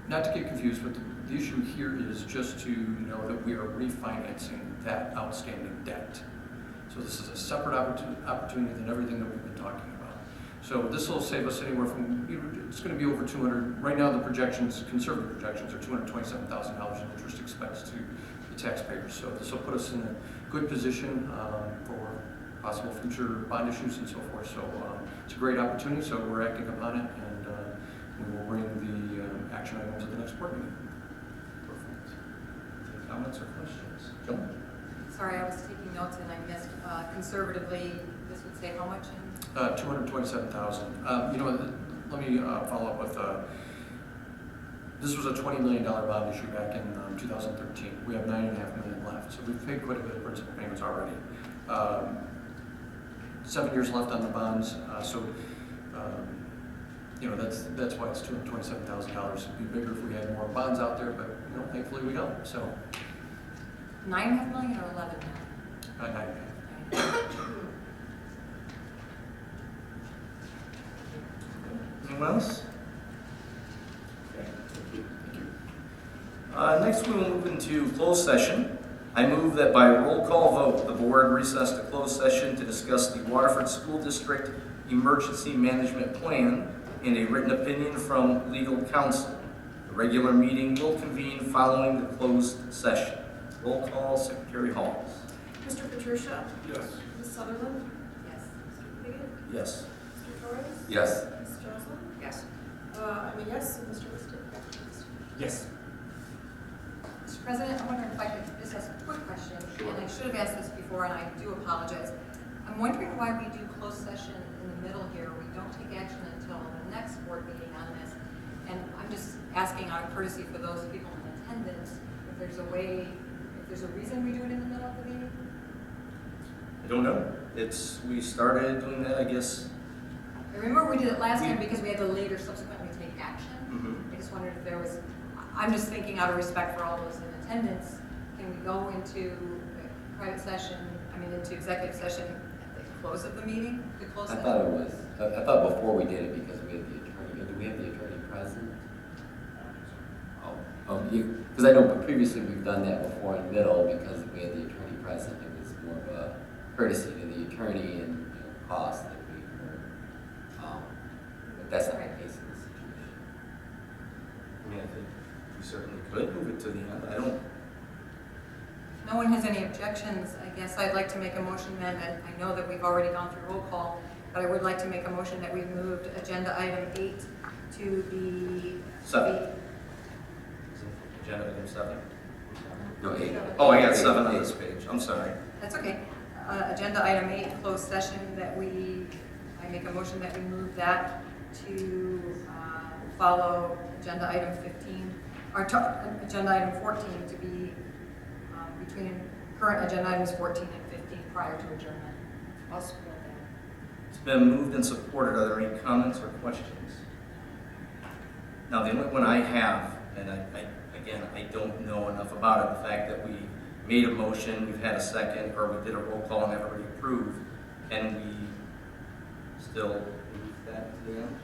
Speaker 10: not to get confused, but the issue here is just to know that we are refinancing that outstanding debt. So this is a separate opportunity than everything that we've been talking about. So this will save us anywhere from, it's going to be over 200, right now the projections, conservative projections, are $227,000 in interest expense to the taxpayers. So this will put us in a good position for possible future bond issues and so forth. So it's a great opportunity, so we're acting upon it, and we will bring the action items at the next board meeting.
Speaker 1: Perfect. Any comments or questions? Joan?
Speaker 2: Sorry, I was taking notes and I missed, conservatively, this would say how much in?
Speaker 10: 227,000. Let me follow up with, this was a $20 million bond issue back in 2013. We have $9.5 million left, so we've paid quite a bit of principal payments already. 7 years left on the bonds, that's why it's $227,000. It'd be bigger if we had more bonds out there, but thankfully we don't. So
Speaker 2: 9.5 million or 11 million?
Speaker 10: 9.5.
Speaker 1: Anyone else? Okay. Next, we will move into closed session. I move that by roll call vote, the board recess to closed session to discuss the Waterford School District Emergency Management Plan and a written opinion from legal counsel. The regular meeting will convene following the closed session. Roll call, Secretary Halls.
Speaker 3: Mr. Patricia?
Speaker 10: Yes.
Speaker 3: Ms. Sutherland?
Speaker 2: Yes.
Speaker 3: Mr. Piggott?
Speaker 1: Yes.
Speaker 3: Mr. Torres?
Speaker 7: Yes.
Speaker 3: Ms. Jocelyn?
Speaker 2: Yes.
Speaker 3: I'm a yes, and Mr. Liston?
Speaker 10: Yes.
Speaker 2: Mr. President, I wonder if I could just ask a quick question, and I should have asked this before, and I do apologize. I'm wondering why we do closed session in the middle here. We don't take action until the next board meeting on this. And I'm just asking out of courtesy for those people in attendance, if there's There's a reason we do it in the middle of the meeting?
Speaker 1: I don't know. We started doing that, I guess.
Speaker 2: I remember we did it last time because we had to later subsequently take action.
Speaker 1: Mhm.
Speaker 2: I just wondered if there was, I'm just thinking out of respect for all those in attendance, can we go into private session, into executive session at the close of the meeting? The close
Speaker 7: I
Speaker 2: session?
Speaker 7: thought it was, I thought before we did it because we had the attorney, do we have the attorney present? Because I know previously we've done that before in middle because we had the attorney present. It was more of a courtesy to the attorney and cost that we were. But that's not the case in this situation.
Speaker 1: I mean, I think we certainly could move it to the end. I don't.
Speaker 2: No one has any objections. I guess I'd like to make a motion then, and I know that we've already gone through roll call, but I would like to make a motion that we've moved agenda item 8 to the
Speaker 1: 7. Agenda item 7.
Speaker 7: No, 8.
Speaker 1: Oh, I got 7 on this page. I'm sorry.
Speaker 2: That's okay. Agenda item 8, closed session, I make a motion that we move that to follow agenda item 15, or agenda item 14 to be between current agenda items 14 and 15 prior to adjournment. I'll support that.
Speaker 1: It's been moved and supported. Are there any comments or questions? Now, the only one I have, and again, I don't know enough about it, the fact that we made a motion, we've had a second, or we did a roll call and everybody approved, and we still move that to the end?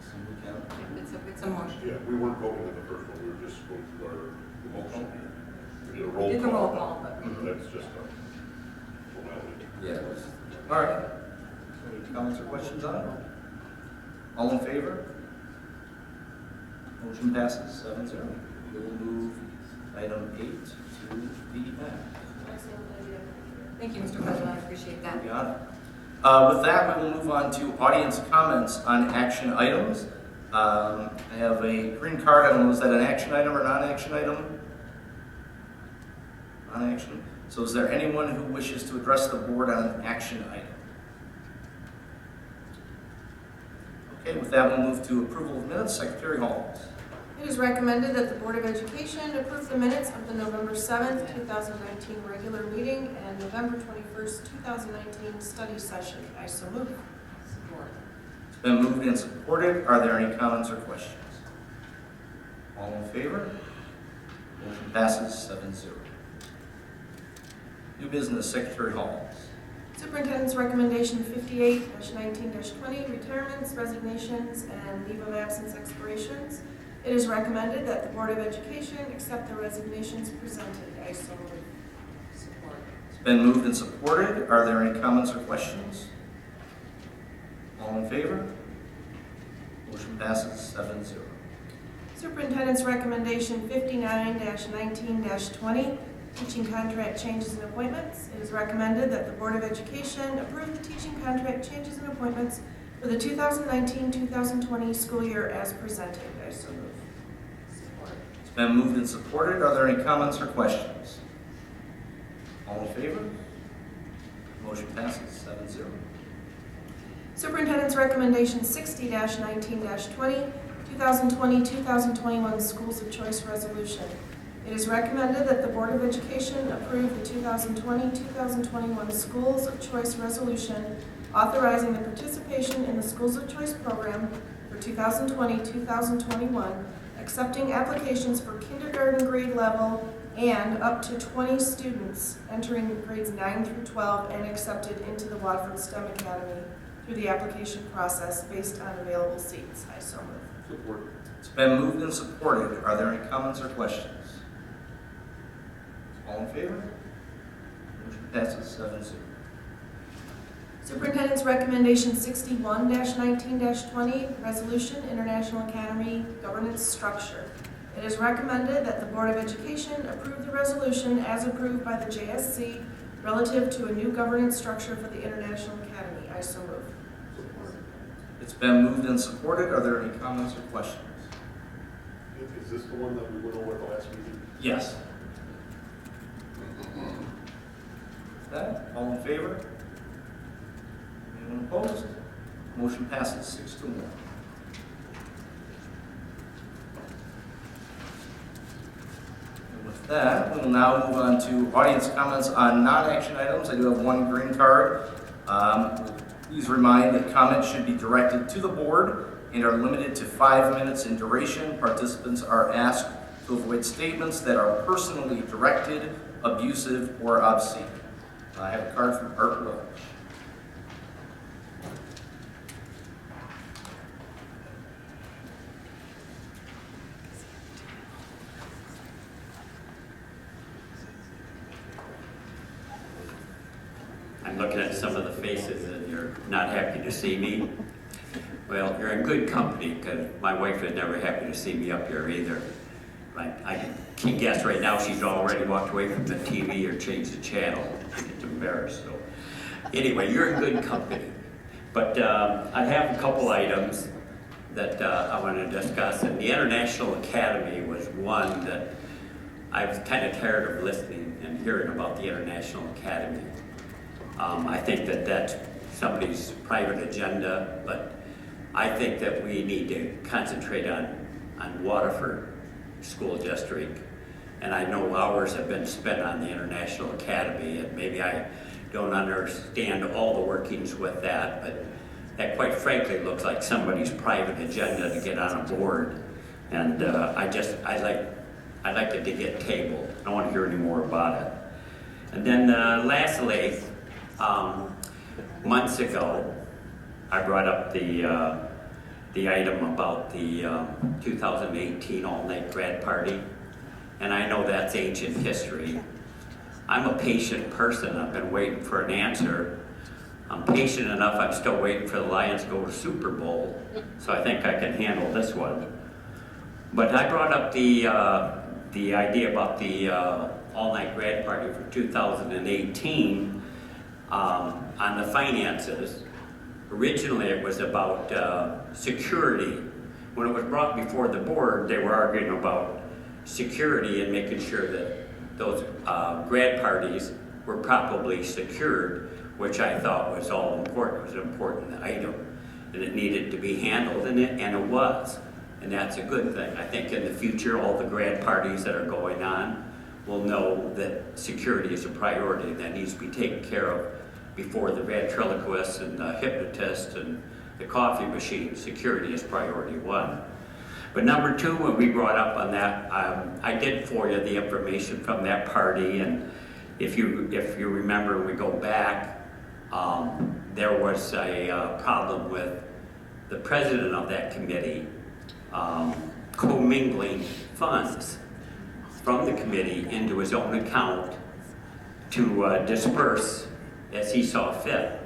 Speaker 1: So we can.
Speaker 2: It's a motion.
Speaker 11: Yeah, we weren't voting on the first one, we were just going through our motion here. We did a roll
Speaker 2: We did the
Speaker 11: call.
Speaker 2: roll call, but
Speaker 11: That's just a formality.
Speaker 7: Yeah, it was.
Speaker 1: All right. Any comments or questions on it? All in favor? Motion passes 7-0. We will move item 8 to the end.
Speaker 2: thank you, Mr. President. I appreciate that.
Speaker 1: You got it. With that, we will move on to audience comments on action items. I have a green card. I don't know, is that an action item or non-action item? Non-action. So is there anyone who wishes to address the board on an action item? Okay, with that, we'll move to approval of minutes. Secretary Hall.
Speaker 12: It is recommended that the Board of Education approve the minutes of the November 7th, 2019 regular meeting and November 21st, 2019 study session. I so move.
Speaker 2: Support.
Speaker 1: It's been moved and supported. Are there any comments or questions? All in favor? Motion passes 7-0. New business, Secretary Hall.
Speaker 12: Superintendent's recommendation 58-19-20, retirements, resignations, and leave of absence expirations. It is recommended that the Board of Education accept the resignations presented. I so move.
Speaker 2: Support.
Speaker 1: It's been moved and supported. Are there any comments or questions? All in favor? Motion passes 7-0.
Speaker 12: Superintendent's recommendation 59-19-20, teaching contract changes and appointments. It is recommended that the Board of Education approve the teaching contract changes and appointments for the 2019-2020 school year as presented. I so move.
Speaker 2: Support.
Speaker 1: It's been moved and supported. Are there any comments or questions? All in favor? Motion passes 7-0.
Speaker 12: Superintendent's recommendation 60-19-20, 2020-2021 Schools of Choice Resolution. It is recommended that the Board of Education approve the 2020-2021 Schools of Choice Resolution authorizing the participation in the Schools of Choice program for 2020-2021, accepting applications for kindergarten grade level and up to 20 students entering grades 9 through 12 and accepted into the Waterford STEM Academy through the application process based on available seats. I so move.
Speaker 11: Support.
Speaker 1: It's been moved and supported. Are there any comments or questions? All in favor? Motion passes 7-0.
Speaker 12: Superintendent's recommendation 61-19-20, Resolution International Academy Governance Structure. It is recommended that the Board of Education approve the resolution as approved by the JSC relative to a new governance structure for the International Academy. I so move.
Speaker 11: Support.
Speaker 1: It's been moved and supported. Are there any comments or questions?
Speaker 11: Is this the one that we went over at the last meeting?
Speaker 1: Yes. That, all in favor? Anyone opposed? Motion passes 6-1. And with That, we will now move on to audience comments on non-action items. I do have one green card. Please remind that comments should be directed to the board and are limited to 5 minutes in duration. Participants are asked to avoid statements that are personally directed, abusive, or obscene. I have a card from Art Will.
Speaker 13: I'm looking at some of the faces and you're not happy to see me. Well, you're in good company because my wife is never happy to see me up here either. I can guess right now she's already walked away from the TV or changed the channel. She gets embarrassed. So anyway, you're in good company. But I have a couple items that I want to discuss. And the International Academy was one that I was kind of tired of listening and hearing about the International Academy. I think that that's somebody's private agenda, but I think that we need to concentrate on Waterford School District. And I know hours have been spent on the International Academy, and maybe I don't understand all the workings with that, but that quite frankly looks like somebody's private agenda to get on a board. And I'd like it to get tabled. I don't want to hear any more about it. And then lastly, months ago, I brought up the item about the 2018 all-night grad party, and I know that's ancient history. I'm a patient person. I've been waiting for an answer. I'm patient enough. I'm still waiting for the Lions to go to Super Bowl, so I think I can handle this one. But I brought up the idea about the all-night grad party for 2018 on the finances. Originally, it was about security. When it was brought before the board, they were arguing about security and making sure that those grad parties were properly secured, which I thought was all important. It was an important item, and it needed to be handled, and it was. And that's a good thing. I think in the future, all the grad parties that are going on will know that security is a priority that needs to be taken care of before the ventriloquists and the hypnotists and the coffee machine. Security is priority one. But number two, when we brought up on that, I did FOIA the information from that party, and if you remember, when we go back, there was a problem with the president of that committee commingling funds from the committee into his own account to disperse as he saw fit.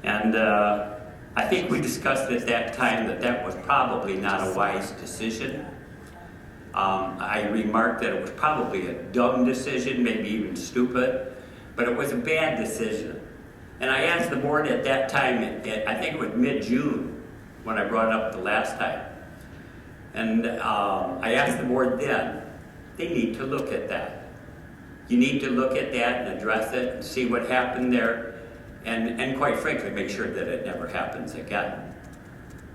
Speaker 13: And I think we discussed at that time that was probably not a wise decision. I remarked that it was probably a dumb decision, maybe even stupid, but it was a bad decision. And I asked the board at that time, I think it was mid-June, when I brought it up the last time. And I asked the board then, they need to look at that. You need to look at that and address it and see what happened there, and quite frankly, make sure that it never happens again.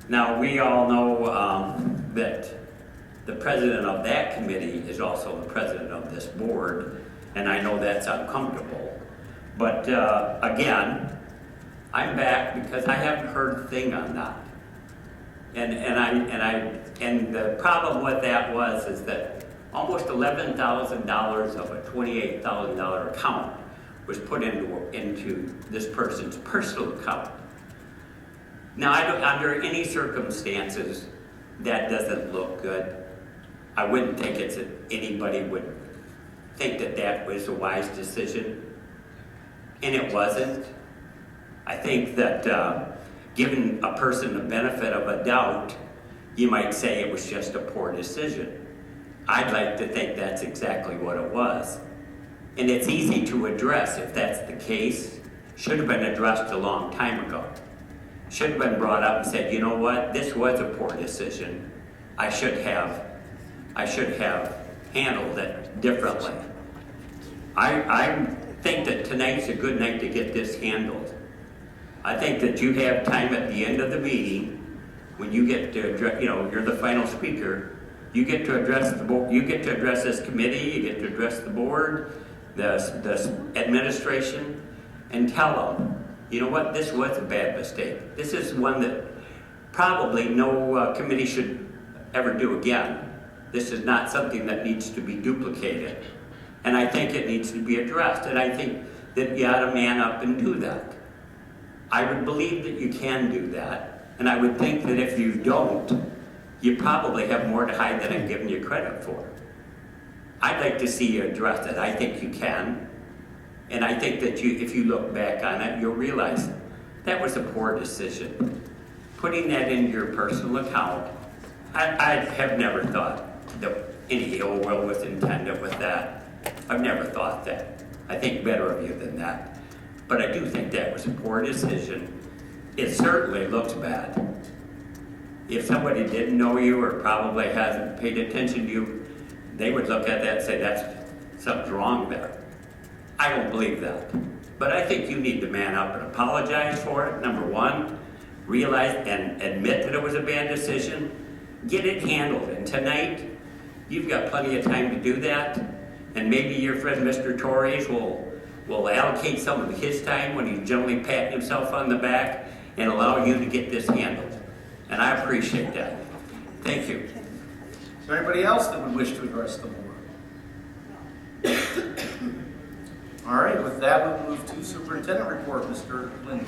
Speaker 13: Now, we all know that the president of that committee is also the president of this board, and I know that's uncomfortable. But again, I'm back because I haven't heard a thing on that. And the problem with that is that almost $11,000 of a $28,000 account was put into this person's personal account. Now, under any circumstances, that doesn't look good. I wouldn't think anybody would think that was a wise decision, and it wasn't. I think that giving a person the benefit of a doubt, you might say it was just a poor decision. I'd like to think that's exactly what it was. And it's easy to address if that's the case. Should have been addressed a long time ago. Should have been brought up and said, you know what, this was a poor decision. I should have handled it differently. I think that tonight's a good night to get this handled. I think that you have time at the end of the meeting, when you get to, you're the final speaker, You get to address the board, you get to address this committee, you get to address the board, the administration, and tell them, you know what, this was a bad mistake. This is one that probably no committee should ever do again. This is not something that needs to be duplicated. And I think it needs to be addressed, and I think that you ought to man up and do that. I would believe that you can do that, and I would think that if you don't, you probably have more to hide than I'm giving you credit for. I'd like to see you address it. I think you can. And I think that if you look back on it, you'll realize that was a poor decision. Putting that into your personal account, I have never thought that any ill will was intended with that. I've never thought that. I think better of you than that. But I do think that was a poor decision. It certainly looks bad. If somebody didn't know you or probably hasn't paid attention to you, they would look at that and say, something's wrong there. I don't believe that. But I think you need to man up and apologize for it, number one. Realize and admit that it was a bad decision. Get it handled. And tonight, you've got plenty of time to do that. And maybe your friend Mr. Torres will allocate some of his time when he's generally patting himself on the back and allow you to get this handled. And I appreciate that. Thank you.
Speaker 1: Is there anybody else that would wish to address the board? All right, with that, we'll move to superintendent report, Mr. Lindberg.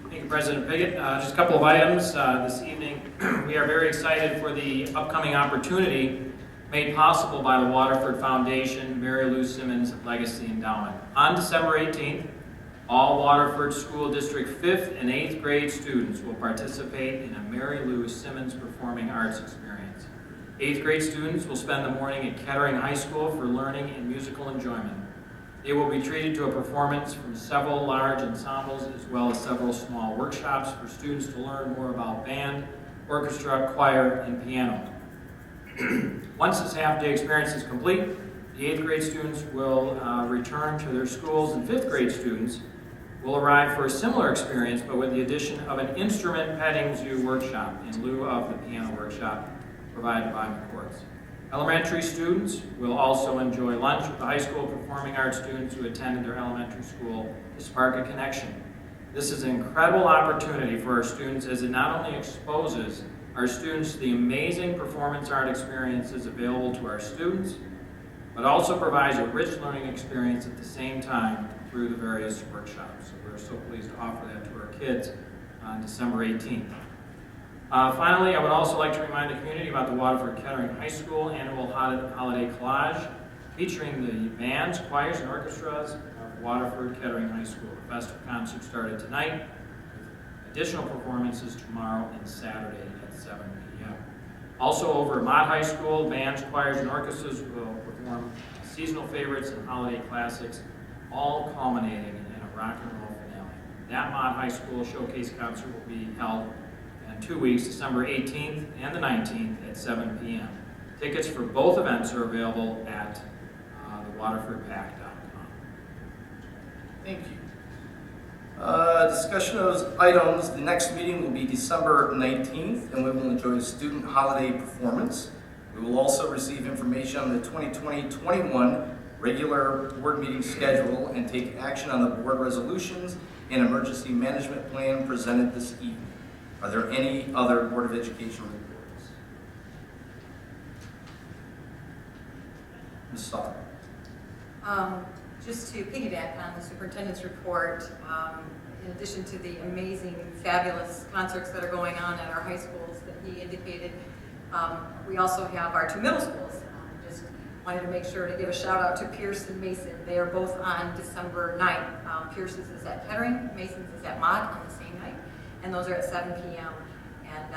Speaker 4: Thank you, President Piggott. Just a couple of items this evening. We are very excited for the upcoming opportunity made possible by the Waterford Foundation Mary Lou Simmons Legacy Endowment. On December 18th, all Waterford School District 5th and 8th grade students will participate in a Mary Lou Simmons Performing Arts experience. 8th grade students will spend the morning at Kettering High School for learning and musical enjoyment. They will be treated to a performance from several large ensembles as well as several small workshops for students to learn more about band, orchestra, choir, and piano. Once this half-day experience is complete, the 8th grade students will return to their schools, and 5th grade students will arrive for a similar experience, but with the addition of an instrument petting zoo workshop in lieu of the piano workshop provided by McCourts. Elementary students will also enjoy lunch with the high school performing arts students who attended their elementary school to spark a connection. This is an incredible opportunity for our students as it not only exposes our students to the amazing performance art experiences available to our students, but also provides a rich learning experience at the same time through the various workshops. So we're so pleased to offer that to our kids on December 18th. Finally, I would also like to remind the community about the Waterford Kettering High School annual holiday collage featuring the bands, choirs, and orchestras of Waterford Kettering High School. The festive concert started tonight with additional performances tomorrow and Saturday at 7 p.m. Also over at Mott High School, bands, choirs, and orchestras will perform seasonal favorites and holiday classics, all culminating in a rock and roll finale. That Mott High School showcase concert will be held in 2 weeks, December 18th and the 19th at 7 p.m. Tickets for both events are available at thewaterfordpack.com.
Speaker 1: Thank you. Discussion of those items. The next meeting will be December 19th, and we will enjoy a student holiday performance. We will also receive information on the 2020-21 regular board meeting schedule and take action on the board resolutions and emergency management plan presented this evening. Are there any other Board of Education reports? Ms. Stahl.
Speaker 14: Just to piggyback on the superintendent's report, in addition to the amazing, fabulous concerts that are going on at our high schools that he indicated, we also have our 2 middle schools. Just wanted to make sure to give a shout out to Pierce and Mason. They are both on December 9th. Pierce's is at Kettering, Mason's is at Mott on the same night, and those are at 7 p.m. And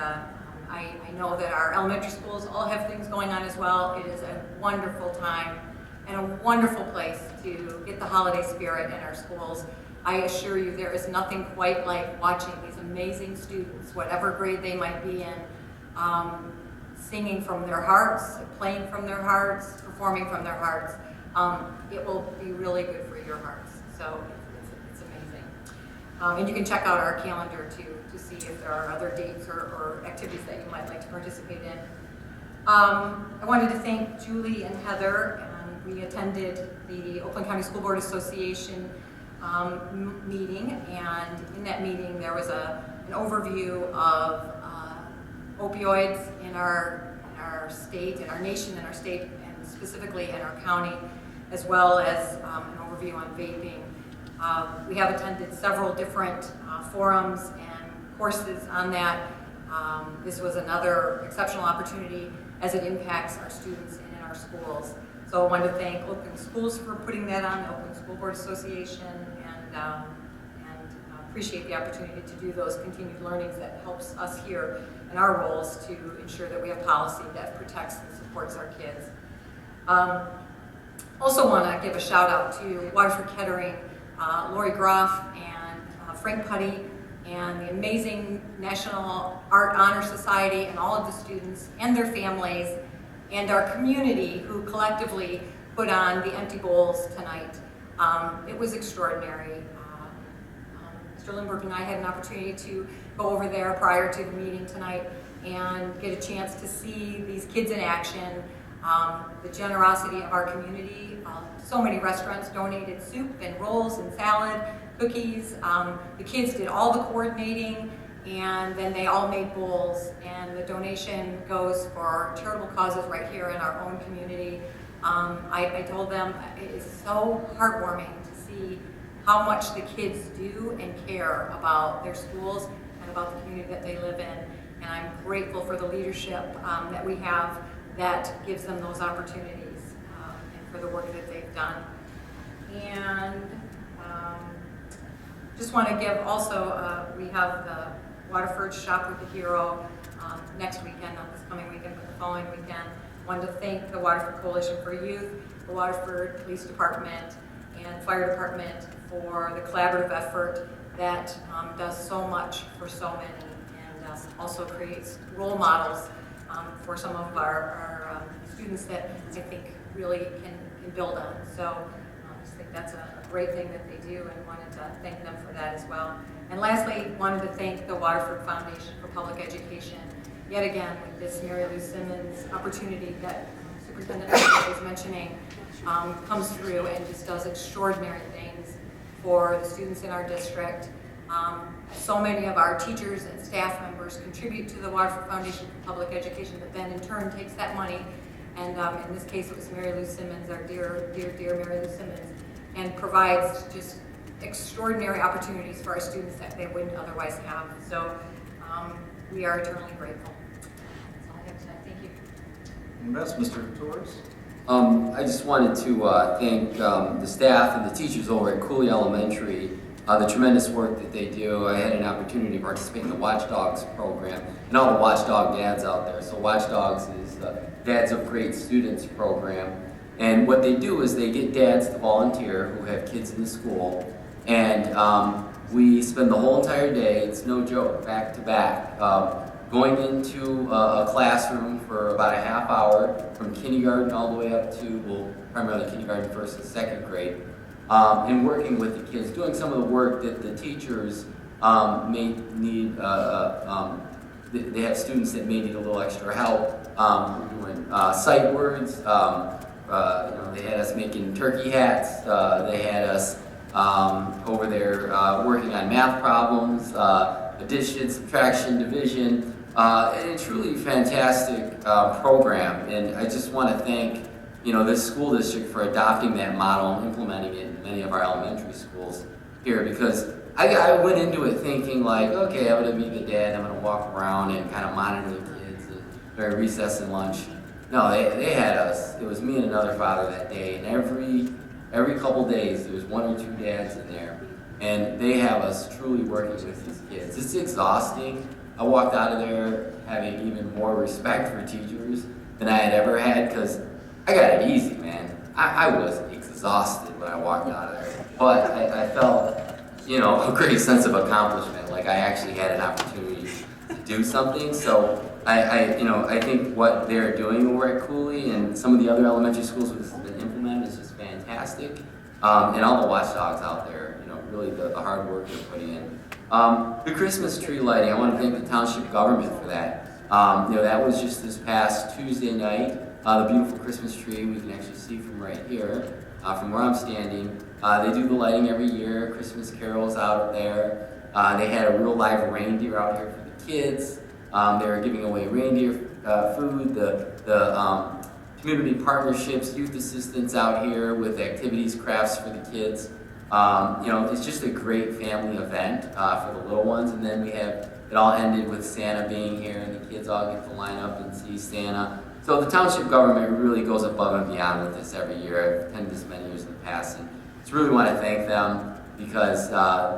Speaker 14: I know that our elementary schools all have things going on as well. It is a wonderful time and a wonderful place to get the holiday spirit in our schools. I assure you there is nothing quite like watching these amazing students, whatever grade they might be in, singing from their hearts, playing from their hearts, performing from their hearts. It will be really good for your hearts. So it's amazing. And you can check out our calendar to see if there are other dates or activities that you might like to participate in. I wanted to thank Julie and Heather. We attended the Oakland County School Board Association meeting, and in that meeting there was an overview of opioids in our state, in our nation, in our state, and specifically in our county, as well as an overview on vaping. We have attended several different forums and courses on that. This was another exceptional opportunity as it impacts our students and in our schools. So I wanted to thank Oakland Schools for putting that on, the Oakland School Board Association, and appreciate the opportunity to do those continued learnings that helps us here in our roles to ensure that we have policy that protects and supports our kids. Also want to give a shout out to Waterford Kettering, Lori Groff and Frank Putty, and the amazing National Art Honor Society and all of the students and their families and our community who collectively put on the Empty Bowls tonight. It was extraordinary. Mr. Lindbergh and I had an opportunity to go over there prior to the meeting tonight and get a chance to see these kids in action, the generosity of our community. So many restaurants donated soup and rolls and salad, cookies. The kids did all the coordinating, and then they all made bowls, and the donation goes for charitable causes right here in our own community. I told them it is so heartwarming to see how much the kids do and care about their schools and about the community that they live in. And I'm grateful for the leadership that we have that gives them those opportunities and for the work that they've done. And just want to give also, we have the Waterford Shop with the Hero next weekend, not this coming weekend, but the following weekend. Wanted to thank the Waterford Coalition for Youth, the Waterford Police Department, and Fire Department for the collaborative effort that does so much for so many, and also creates role models for some of our students that I think really can build on. So I just think that's a great thing that they do, and wanted to thank them for that as well. And lastly, wanted to thank the Waterford Foundation for Public Education, yet again with this Mary Lou Simmons opportunity that Superintendent was mentioning, comes through and just does extraordinary things for the students in our district. So many of our teachers and staff members contribute to the Waterford Foundation for Public Education, that then in turn takes that money, and in this case it was Mary Lou Simmons, our dear Mary Lou Simmons, and provides just extraordinary opportunities for our students that they wouldn't otherwise have. So we are eternally grateful. That's all I have tonight. Thank you.
Speaker 1: And that's Mr. Torres.
Speaker 7: I just wanted to thank the staff and the teachers over at Cooley Elementary, the tremendous work that they do. I had an opportunity to participate in the Watchdogs program, and all the Watchdog dads out there. So Watchdogs is the Dads of Great Students program. And what they do is they get dads to volunteer who have kids in the school, and we spend the whole entire day, it's no joke, back to back, going into a classroom for about a half hour, from kindergarten all the way up to, well, primarily kindergarten, first and second grade, and working with the kids, doing some of the work that the teachers may need. They have students that may need a little extra help. We're doing sight words. They had us making turkey hats. They had us over there working on math problems, addition, subtraction, division. And a truly fantastic program, and I just want to thank this school district for adopting that model and implementing it in many of our elementary schools here, because I went into it thinking like, okay, I'm going to be the dad, I'm going to walk around and kind of monitor the kids during recess and lunch. No, they had us. It was me and another father that day, and every couple days there was one or two dads in there, and they have us truly working with these kids. It's exhausting. I walked out of there having even more respect for teachers than I had ever had, because I got it easy, man. I was exhausted when I walked out of there, but I felt, a great sense of accomplishment, like I actually had an opportunity to do something. So I think what they're doing over at Cooley and some of the other elementary schools where this has been implemented is just fantastic. And all the watchdogs out there, really the hard work they're putting in. The Christmas tree lighting, I want to thank the township government for that. That was just this past Tuesday night. The beautiful Christmas tree we can actually see from right here, from where I'm standing. They do the lighting every year, Christmas carols out there. They had a real live reindeer out here for the kids. They were giving away reindeer food, the community partnerships, youth assistance out here with activities, crafts for the kids. It's just a great family event for the little ones. And then it all ended with Santa being here, and the kids all get to line up and see Santa. So the township government really goes above and beyond with this every year. I've attended this many years in the past, and just really want to thank them because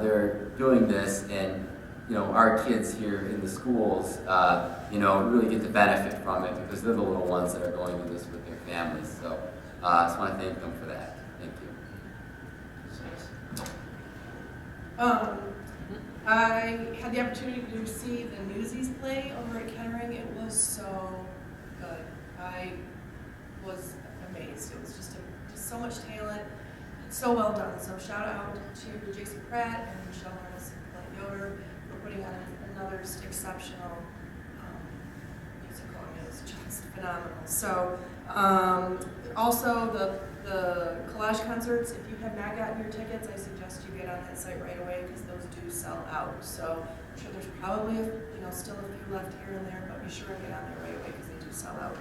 Speaker 7: they're doing this, and our kids here in the schools, really get to benefit from it because they're the little ones that are going to this with their families. So I just want to thank them for that. Thank you.
Speaker 12: I had the opportunity to see the Newsies play over at Kettering. It was so good. I was amazed. It was just so much talent, so well done. So shout out to Jason Pratt and Michelle Harris and Glenn Yoder for putting on another exceptional musical. I mean, it was just phenomenal. So also the collage concerts, if you have not gotten your tickets, I suggest you get on that site right away because those do sell out. So I'm sure there's probably still a few left here and there, but be sure and get on there right away because they do sell out.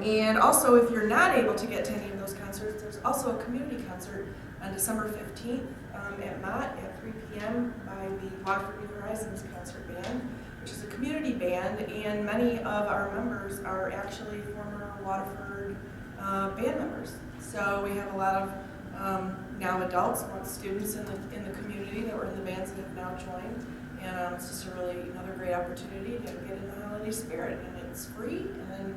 Speaker 12: And also, if you're not able to get to any of those concerts, there's also a community concert on December 15th at Mott at 3 p.m. by the Waterford New Horizons Concert Band, which is a community band, and many of our members are actually former Waterford band members. So we have a lot of now adults, once students in the community that were in the bands that have now joined, and it's just another great opportunity to get in the holiday spirit, and it's free, and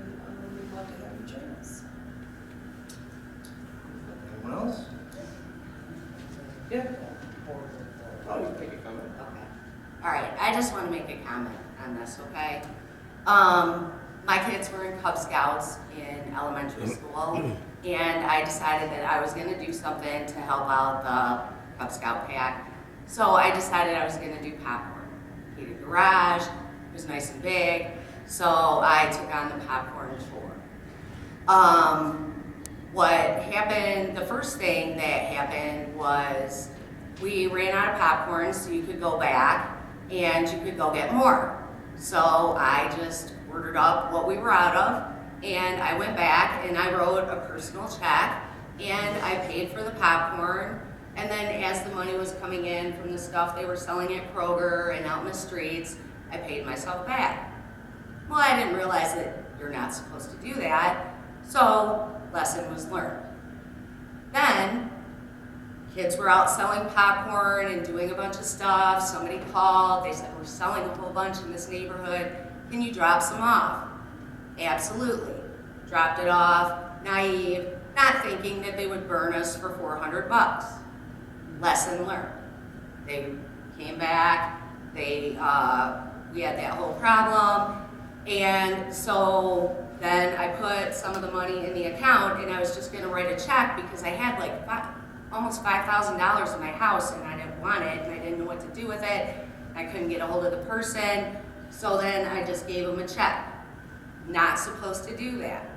Speaker 12: we'd love to have you join us.
Speaker 1: Anyone else?
Speaker 12: Yeah.
Speaker 1: Oh, you can make a comment.
Speaker 9: Okay. All right, I just want to make a comment on this, okay? My kids were in Cub Scouts in elementary school, and I decided that I was going to do something to help out the Cub Scout pack. So I decided I was going to do popcorn. Heated garage, it was nice and big, so I took on the popcorn chore. What happened, the first thing that happened was we ran out of popcorn, so you could go back and you could go get more. So I just ordered up what we were out of, and I went back and I wrote a personal check, and I paid for the popcorn. And then as the money was coming in from the stuff they were selling at Kroger and out in the streets, I paid myself back. Well, I didn't realize that you're not supposed to do that, so lesson was learned. Then, kids were out selling popcorn and doing a bunch of stuff. Somebody called, they said, we're selling a whole bunch in this neighborhood. Can you drop some off? Absolutely. Dropped it off, naive, not thinking that they would burn us for $400. Lesson learned. They came back, we had that whole problem, and so then I put some of the money in the account, and I was just going to write a check because I had like almost $5,000 in my house, and I didn't want it, and I didn't know what to do with it. I couldn't get a hold of the person, so then I just gave them a check. Not supposed to do that.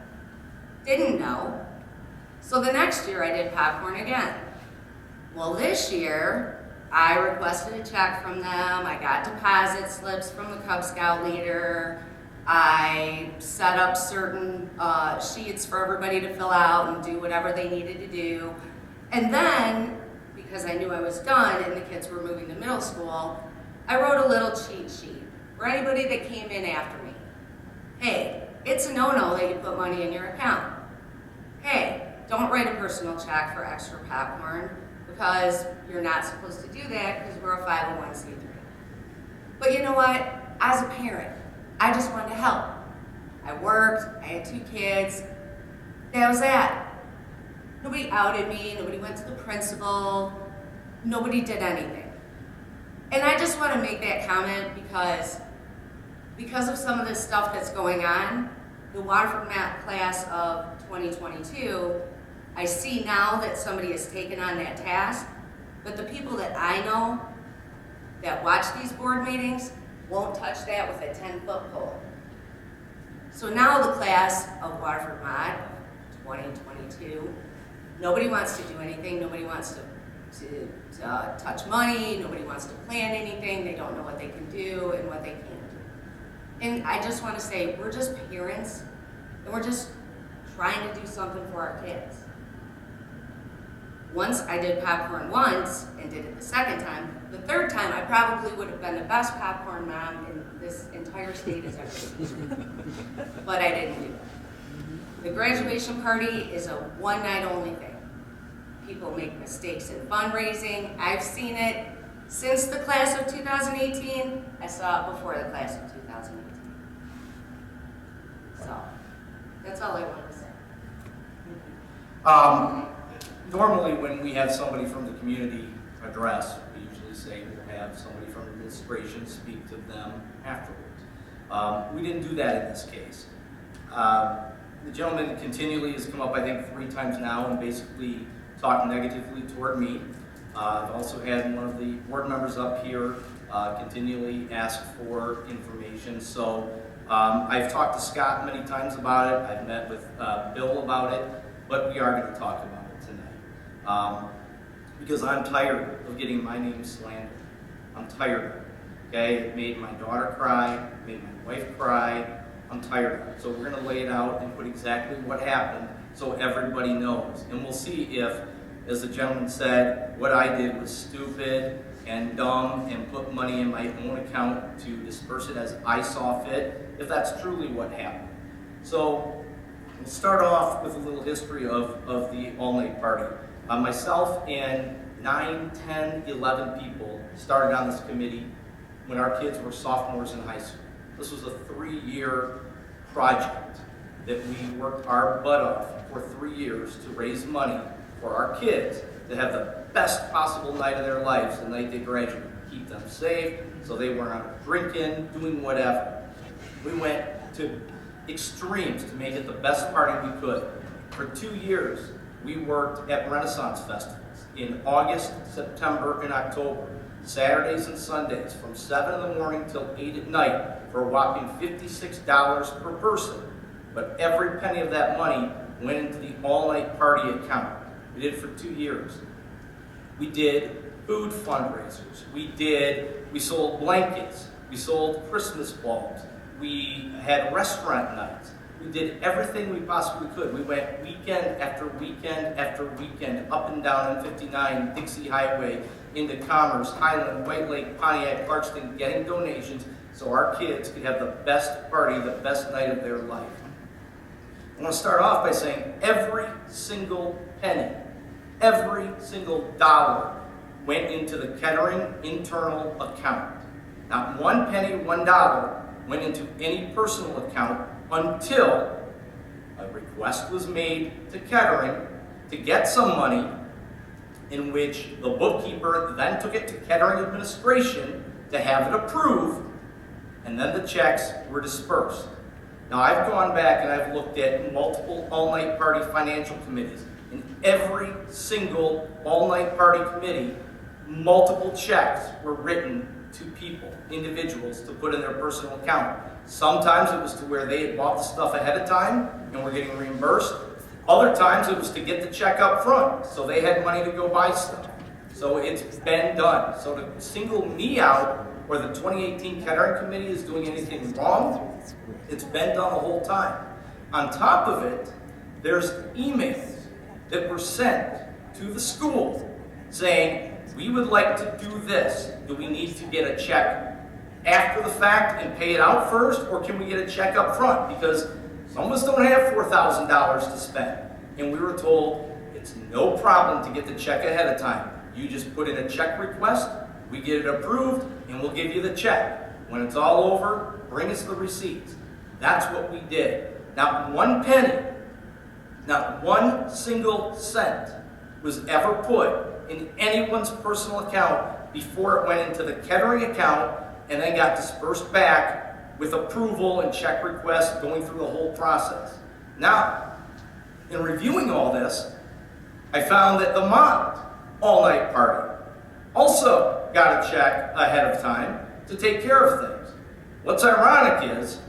Speaker 9: Didn't know. So the next year I did popcorn again. Well, this year I requested a check from them. I got deposit slips from the Cub Scout leader. I set up certain sheets for everybody to fill out and do whatever they needed to do. And then, because I knew I was done and the kids were moving to middle school, I wrote a little cheat sheet for anybody that came in after me. Hey, it's a no-no that you put money in your account. Hey, don't write a personal check for extra popcorn because you're not supposed to do that because we're a 501c3. But you know what? As a parent, I just wanted to help. I worked, I had 2 kids. That was that. Nobody outed me, nobody went to the principal, nobody did anything. And I just want to make that comment because of some of this stuff that's going on, the Waterford Math class of 2022, I see now that somebody has taken on that task, but the people that I know that watch these board meetings won't touch that with a 10-foot pole. So now the class of Waterford Mod 2022, nobody wants to do anything, nobody wants to touch money, nobody wants to plan anything, they don't know what they can do and what they can't do. And I just want to say, we're just parents, and we're just trying to do something for our kids. Once I did popcorn once and did it the second time, the third time I probably would have been the best popcorn mom in this entire state has ever seen. But I didn't do it. The graduation party is a one-night only thing. People make mistakes in fundraising. I've seen it since the class of 2018. I saw it before the class of 2018. So, that's all I wanted to say.
Speaker 1: Normally when we have somebody from the community address, we usually say we'll have somebody from administration speak to them afterwards. We didn't do that in this case. The gentleman continually has come up, I think, 3 times now and basically talked negatively toward me. I've also had one of the board members up here continually ask for information. So I've talked to Scott many times about it. I've met with Bill about it, but we are going to talk about it tonight. Because I'm tired of getting my name slandered. I'm tired of it. Okay? It made my daughter cry, it made my wife cry. I'm tired of it. So we're going to lay it out and put exactly what happened so everybody knows. And we'll see if, as the gentleman said, what I did was stupid and dumb and put money in my own account to disperse it as I saw fit, if that's truly what happened. So we'll start off with a little history of the all-night party. Myself and 9, 10, 11 people started on this committee when our kids were sophomores in high school. This was a 3-year project that we worked our butt off for 3 years to raise money for our kids to have the best possible night of their lives the night they graduate. Keep them safe so they weren't out drinking, doing whatever. We went to extremes to make it the best party we could. For 2 years, we worked at Renaissance festivals in August, September, and October, Saturdays and Sundays from 7 in the morning till 8 at night for a whopping $56 per person. But every penny of that money went into the all-night party account. We did it for 2 years. We did food fundraisers. We sold blankets. We sold Christmas bulbs. We had restaurant nights. We did everything we possibly could. We went weekend after weekend after weekend up and down M59, Dixie Highway, into Commerce, Highland, White Lake, Pontiac, Clarkston, getting donations so our kids could have the best party, the best night of their life. I want to start off by saying every single penny, every single dollar went into the Kettering internal account. Not one penny, $1 went into any personal account until a request was made to Kettering to get some money, in which the bookkeeper then took it to Kettering administration to have it approved, and then the checks were dispersed. Now I've gone back and I've looked at multiple all-night party financial committees. In every single all-night party committee, multiple checks were written to people, individuals, to put in their personal account. Sometimes it was to where they had bought the stuff ahead of time and were getting reimbursed. Other times it was to get the check up front, so they had money to go buy stuff. So it's been done. So to single me out, or the 2018 Kettering Committee is doing anything wrong, it's been done the whole time. On top of it, there's emails that were sent to the school saying, we would like to do this. Do we need to get a check after the fact and pay it out first, or can we get a check up front? Because some of us don't have $4,000 to spend. And we were told it's no problem to get the check ahead of time. You just put in a check request, we get it approved, and we'll give you the check. When it's all over, bring us the receipts. That's what we did. Not one penny, not one single cent was ever put in anyone's personal account before it went into the Kettering account and then got dispersed back with approval and check requests going through the whole process. Now, in reviewing all this, I found that the Mont all-night party also got a check ahead of time to take care of things. What's ironic is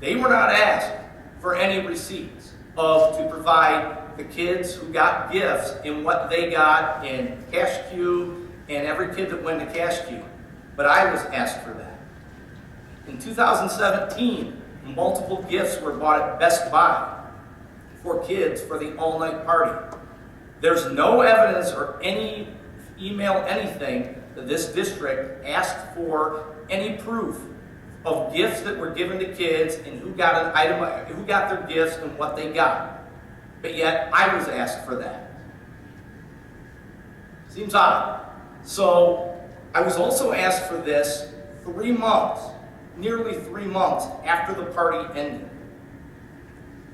Speaker 1: they were not asked for any receipts to provide the kids who got gifts in what they got in Cash Cube and every kid that went to Cash Cube. But I was asked for that. In 2017, multiple gifts were bought at Best Buy for kids for the all-night party. There's no evidence or any email, anything, that this district asked for any proof of gifts that were given to kids and who got an item, who got their gifts and what they got. But yet, I was asked for that. Seems odd. So, I was also asked for this 3 months, nearly 3 months after the party ended.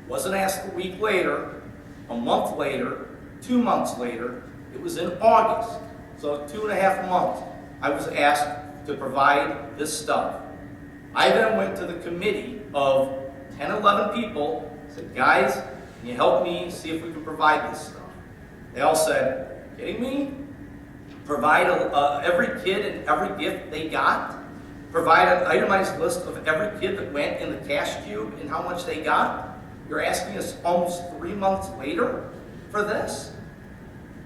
Speaker 1: Wasn't asked a week later, a month later, 2 months later. It was in August, so 2.5 months, I was asked to provide this stuff. I then went to the committee of 10, 11 people, said, guys, can you help me see if we can provide this stuff? They all said, kidding me? Provide every kid and every gift they got? Provide an itemized list of every kid that went in the Cash Cube and how much they got? You're asking us almost 3 months later for this?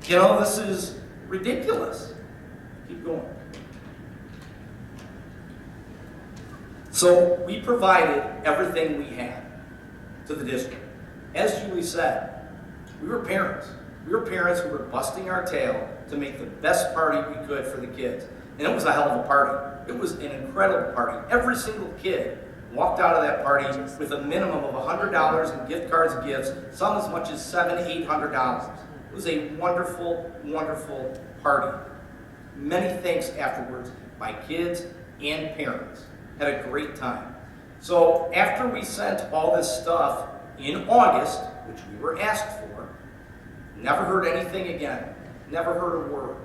Speaker 1: You know, this is ridiculous. Keep going. So we provided everything we had to the district. As Julie said, we were parents. We were parents who were busting our tail to make the best party we could for the kids. And it was a hell of a party. It was an incredible party. Every single kid walked out of that party with a minimum of $100 in gift cards and gifts, some as much as $700, $800. It was a wonderful, wonderful party. Many thanks afterwards by kids and parents. Had a great time. So after we sent all this stuff in August, which we were asked for, never heard anything again. Never heard a word.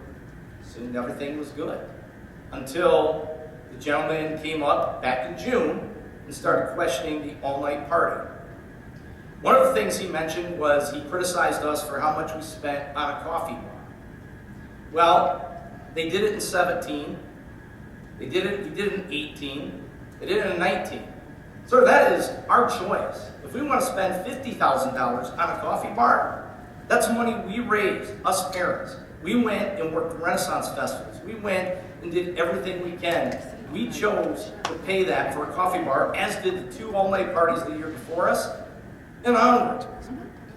Speaker 1: Assumed everything was good. Until the gentleman came up back in June and started questioning the all-night party. One of the things he mentioned was he criticized us for how much we spent on a coffee bar. Well, they did it in 17. We did it in 18. They did it in 19. So that is our choice. If we want to spend $50,000 on a coffee bar, that's money we raised, us parents. We went and worked Renaissance festivals. We went and did everything we can. We chose to pay that for a coffee bar, as did the 2 all-night parties the year before us, and onward.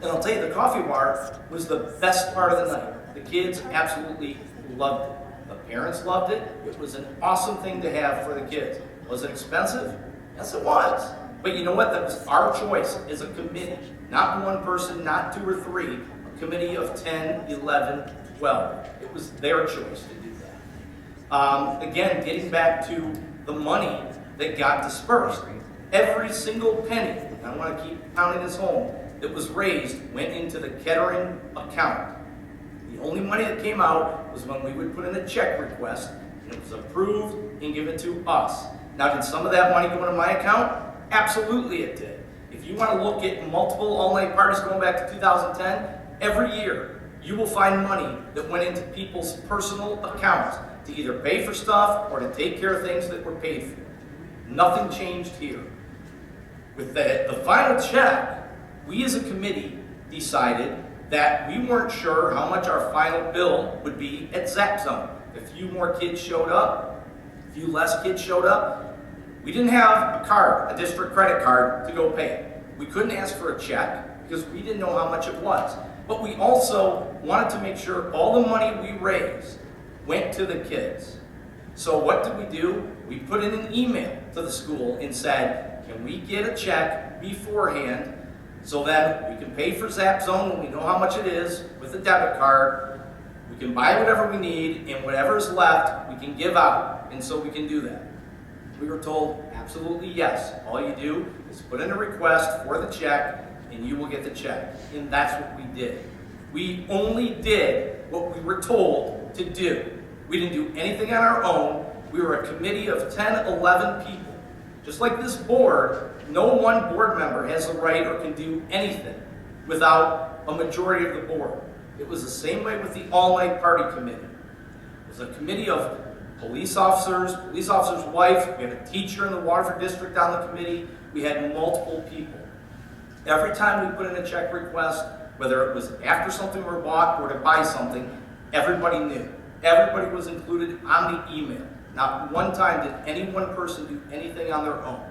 Speaker 1: And I'll tell you, the coffee bar was the best part of the night. The kids absolutely loved it. The parents loved it. It was an awesome thing to have for the kids. Was it expensive? Yes, it was. But you know what? That was our choice as a committee. Not one person, not 2 or 3. A committee of 10, 11, 12. It was their choice to do that. Again, getting back to the money that got dispersed. Every single penny, and I want to keep pounding this home, that was raised went into the Kettering account. The only money that came out was when we would put in a check request, and it was approved and given to us. Now, did some of that money go into my account? Absolutely it did. If you want to look at multiple all-night parties going back to 2010, every year you will find money that went into people's personal accounts to either pay for stuff or to take care of things that were paid for. Nothing changed here. With the final check, we as a committee decided that we weren't sure how much our final bill would be at Zap Zone. A few more kids showed up, a few less kids showed up. We didn't have a card, a district credit card, to go pay it. We couldn't ask for a check because we didn't know how much it was. But we also wanted to make sure all the money we raised went to the kids. So what did we do? We put in an email to the school and said, can we get a check beforehand so that we can pay for Zap Zone when we know how much it is with a debit card. We can buy whatever we need, and whatever's left, we can give out, and so we can do that. We were told, absolutely yes. All you do is put in a request for the check, and you will get the check. And that's what we did. We only did what we were told to do. We didn't do anything on our own. We were a committee of 10, 11 people. Just like this board, no one board member has the right or can do anything without a majority of the board. It was the same way with the all-night party committee. It was a committee of police officer's wife, we had a teacher in the Waterford District on the committee, we had multiple people. Every time we put in a check request, whether it was after something were bought or to buy something, everybody knew. Everybody was included on the email. Not one time did any one person do anything on their own.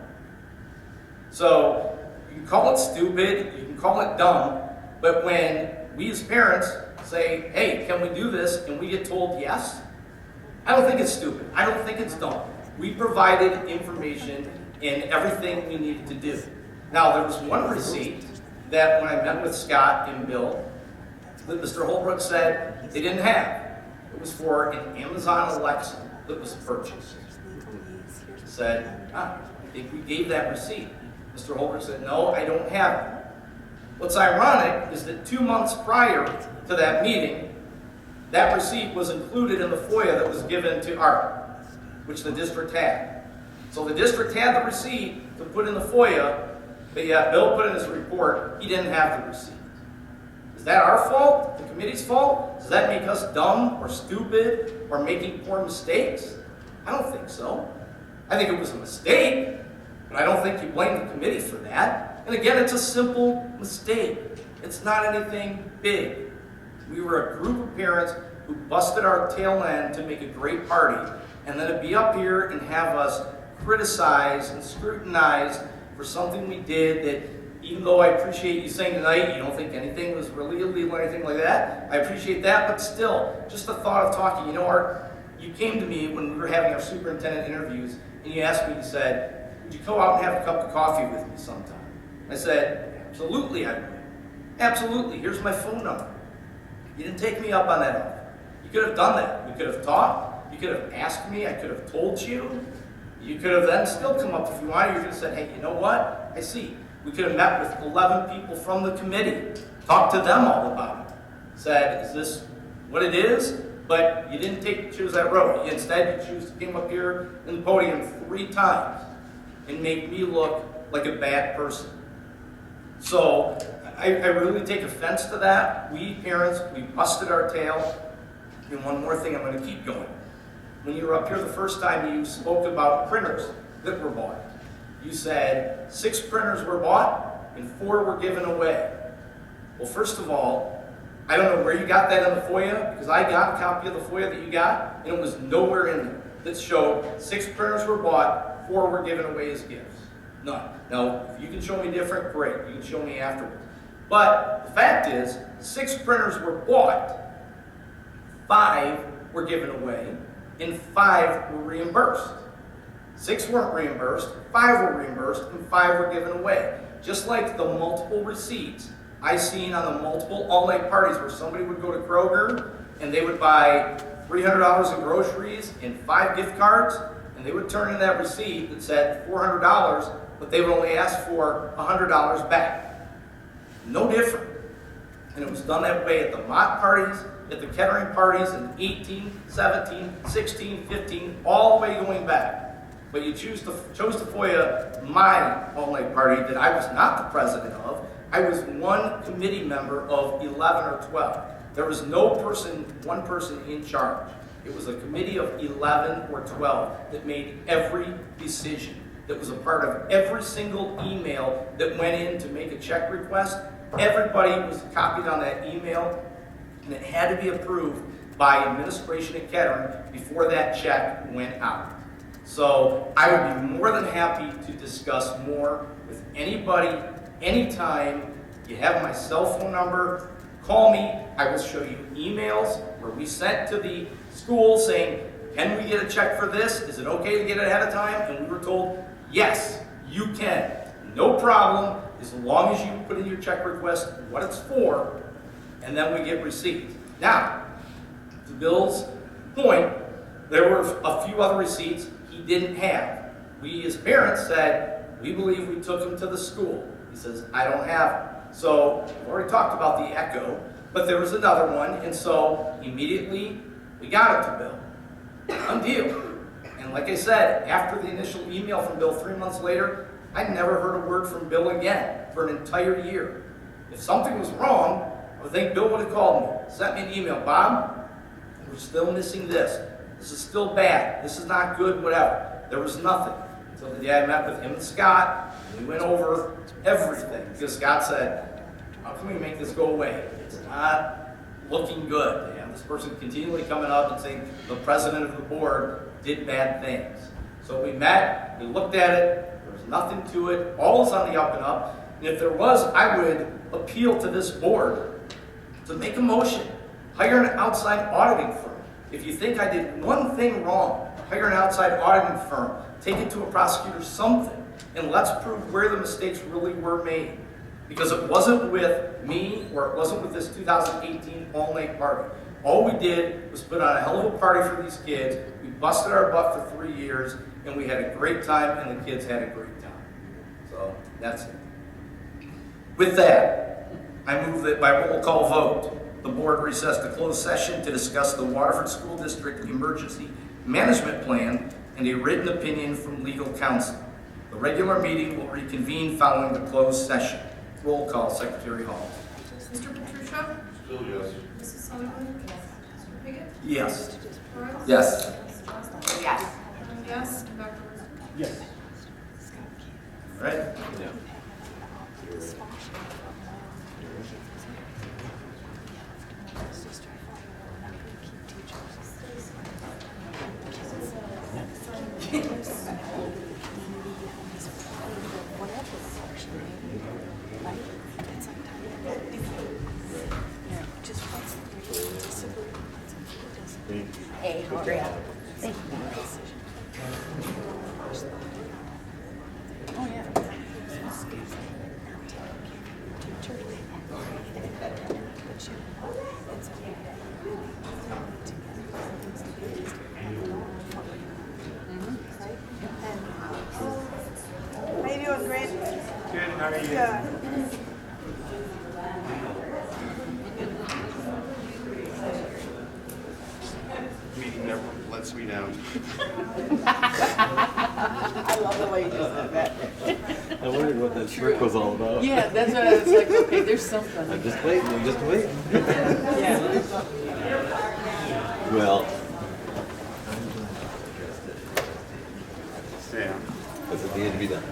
Speaker 1: So you can call it stupid, you can call it dumb, but when we as parents say, hey, can we do this, and we get told yes, I don't think it's stupid. I don't think it's dumb. We provided information and everything we needed to do. Now, there was one receipt that when I met with Scott and Bill, that Mr. Holbrook said they didn't have. It was for an Amazon Alexa that was purchased. Said, I think we gave that receipt. Mr. Holbrook said, no, I don't have it. What's ironic is that 2 months prior to that meeting, that receipt was included in the FOIA that was given to Art, which the district had. So the district had the receipt to put in the FOIA, but yet Bill put in his report, he didn't have the receipt. Is that our fault? The committee's fault? Does that make us dumb or stupid or making poor mistakes? I don't think so. I think it was a mistake, but I don't think you blame the committee for that. And again, it's a simple mistake. It's not anything big. We were a group of parents who busted our tail end to make a great party, and then to be up here and have us criticized and scrutinized for something we did that, even though I appreciate you saying tonight you don't think anything was really illegal or anything like that, I appreciate that, but still, just the thought of talking, Art, you came to me when we were having our superintendent interviews, and you asked me, you said, would you go out and have a cup of coffee with me sometime? I said, absolutely I would. Absolutely, here's my phone number. You didn't take me up on that offer. You could have done that. We could have talked. You could have asked me. I could have told you. You could have then still come up if you wanted. You could have said, hey, you know what? I see. We could have met with 11 people from the committee, talked to them all about it, said, is this what it is? But you didn't choose that road. Instead, you came up here in the podium 3 times and make me look like a bad person. So I really take offense to that. We parents, we busted our tail. And one more thing, I'm going to keep going. When you were up here the first time, you spoke about printers that were bought. You said 6 printers were bought and 4 were given away. Well, first of all, I don't know where you got that in the FOIA, because I got a copy of the FOIA that you got, and it was nowhere in there that showed 6 printers were bought, 4 were given away as gifts. None. Now, if you can show me different, great. You can show me afterwards. But the fact is, 6 printers were bought, 5 were given away, and 5 were reimbursed. 6 weren't reimbursed, 5 were reimbursed, and 5 were given away. Just like the multiple receipts I seen on the multiple all-night parties where somebody would go to Kroger and they would buy $300 in groceries and 5 gift cards, and they would turn in that receipt that said $400, but they would only ask for $100 back. No different. And it was done that way at the mock parties, at the Kettering parties in 18, 17, 16, 15, all the way going back. But you chose to FOIA my all-night party that I was not the president of. I was one committee member of 11 or 12. There was one person in charge. It was a committee of 11 or 12 that made every decision, that was a part of every single email that went in to make a check request. Everybody was copied on that email, and it had to be approved by administration at Kettering before that check went out. So I would be more than happy to discuss more with anybody, anytime. You have my cell phone number. Call me. I will show you emails where we sent to the school saying, can we get a check for this? Is it okay to get it ahead of time? And we were told, yes, you can. No problem, as long as you put in your check request what it's for, and then we get receipts. Now, to Bill's point, there were a few other receipts he didn't have. We as parents said, we believe we took them to the school. He says, I don't have them. So, we've already talked about the Echo, but there was another one, and so immediately we got it to Bill. Done deal. And like I said, after the initial email from Bill 3 months later, I never heard a word from Bill again for an entire year. If something was wrong, I would think Bill would have called me, sent me an email, Bob, we're still missing this. This is still bad. This is not good, whatever. There was nothing. Until the day I met with him and Scott, We went over everything because Scott said, how can we make this go away? It's not looking good. And this person continually coming up and saying the president of the board did bad things. So we met, we looked at it, there was nothing to it, all is on the up and up. And if there was, I would appeal to this board to make a motion, hire an outside auditing firm. If you think I did one thing wrong, hire an outside auditing firm, take it to a prosecutor, something, and let's prove where the mistakes really were made. Because it wasn't with me, or it wasn't with this 2018 all-night party. All we did was put on a hell of a party for these kids. We busted our butt for 3 years, and we had a great time, and the kids had a great time. So, that's it. With that, I move that by roll call vote, the board recess to closed session to discuss the Waterford School District Emergency Management Plan and a written opinion from legal counsel. The regular meeting will reconvene following the closed session. Roll call, Secretary Hall.
Speaker 12: Mr. Petruccio?
Speaker 11: Still yes.
Speaker 12: Mrs. Sullivan? Mr. Pickett?
Speaker 1: Yes.
Speaker 12: Morales?
Speaker 7: Yes.
Speaker 12: Mrs. Johnson?
Speaker 9: Yes.
Speaker 12: Yes. Dr. Russo?
Speaker 10: Yes.
Speaker 1: All right.
Speaker 9: Hey, how are you?
Speaker 2: Thank you. Oh, yeah.
Speaker 12: How you doing, Grant?
Speaker 5: Good, how are you?
Speaker 12: Good.
Speaker 15: Meeting never lets me down.
Speaker 2: I love the way you just said that.
Speaker 16: I wondered what that smirk was all about.
Speaker 2: Yeah, that's what I was like, okay, there's something.
Speaker 16: I'm just waiting,
Speaker 2: Yeah.
Speaker 16: Well,
Speaker 15: Yeah.
Speaker 16: because it needed to be done.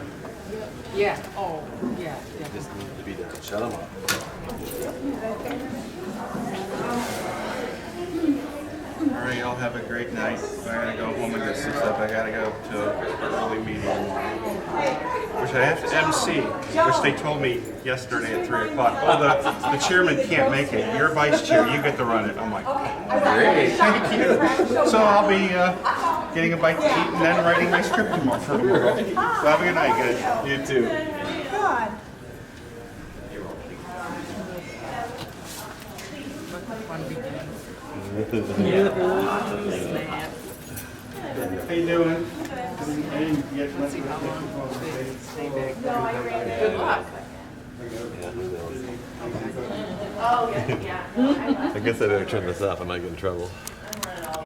Speaker 2: Yeah, oh, yeah, yeah.
Speaker 16: It just needed to be done. Shut them up.
Speaker 15: All right, y'all have a great night. I gotta go home and get some stuff. I gotta go to an early meeting, which I have to MC, which they told me yesterday at 3 o'clock. Oh, the chairman can't make it. You're vice chair. You get to run it. I'm like, great, thank you. So I'll be getting a bite to eat and then writing my script tomorrow for tomorrow. So have a good night, guys.
Speaker 16: You too.
Speaker 12: God.
Speaker 15: How you doing? I didn't get much of
Speaker 2: Good luck.
Speaker 16: I guess I better turn this off. I might get in trouble.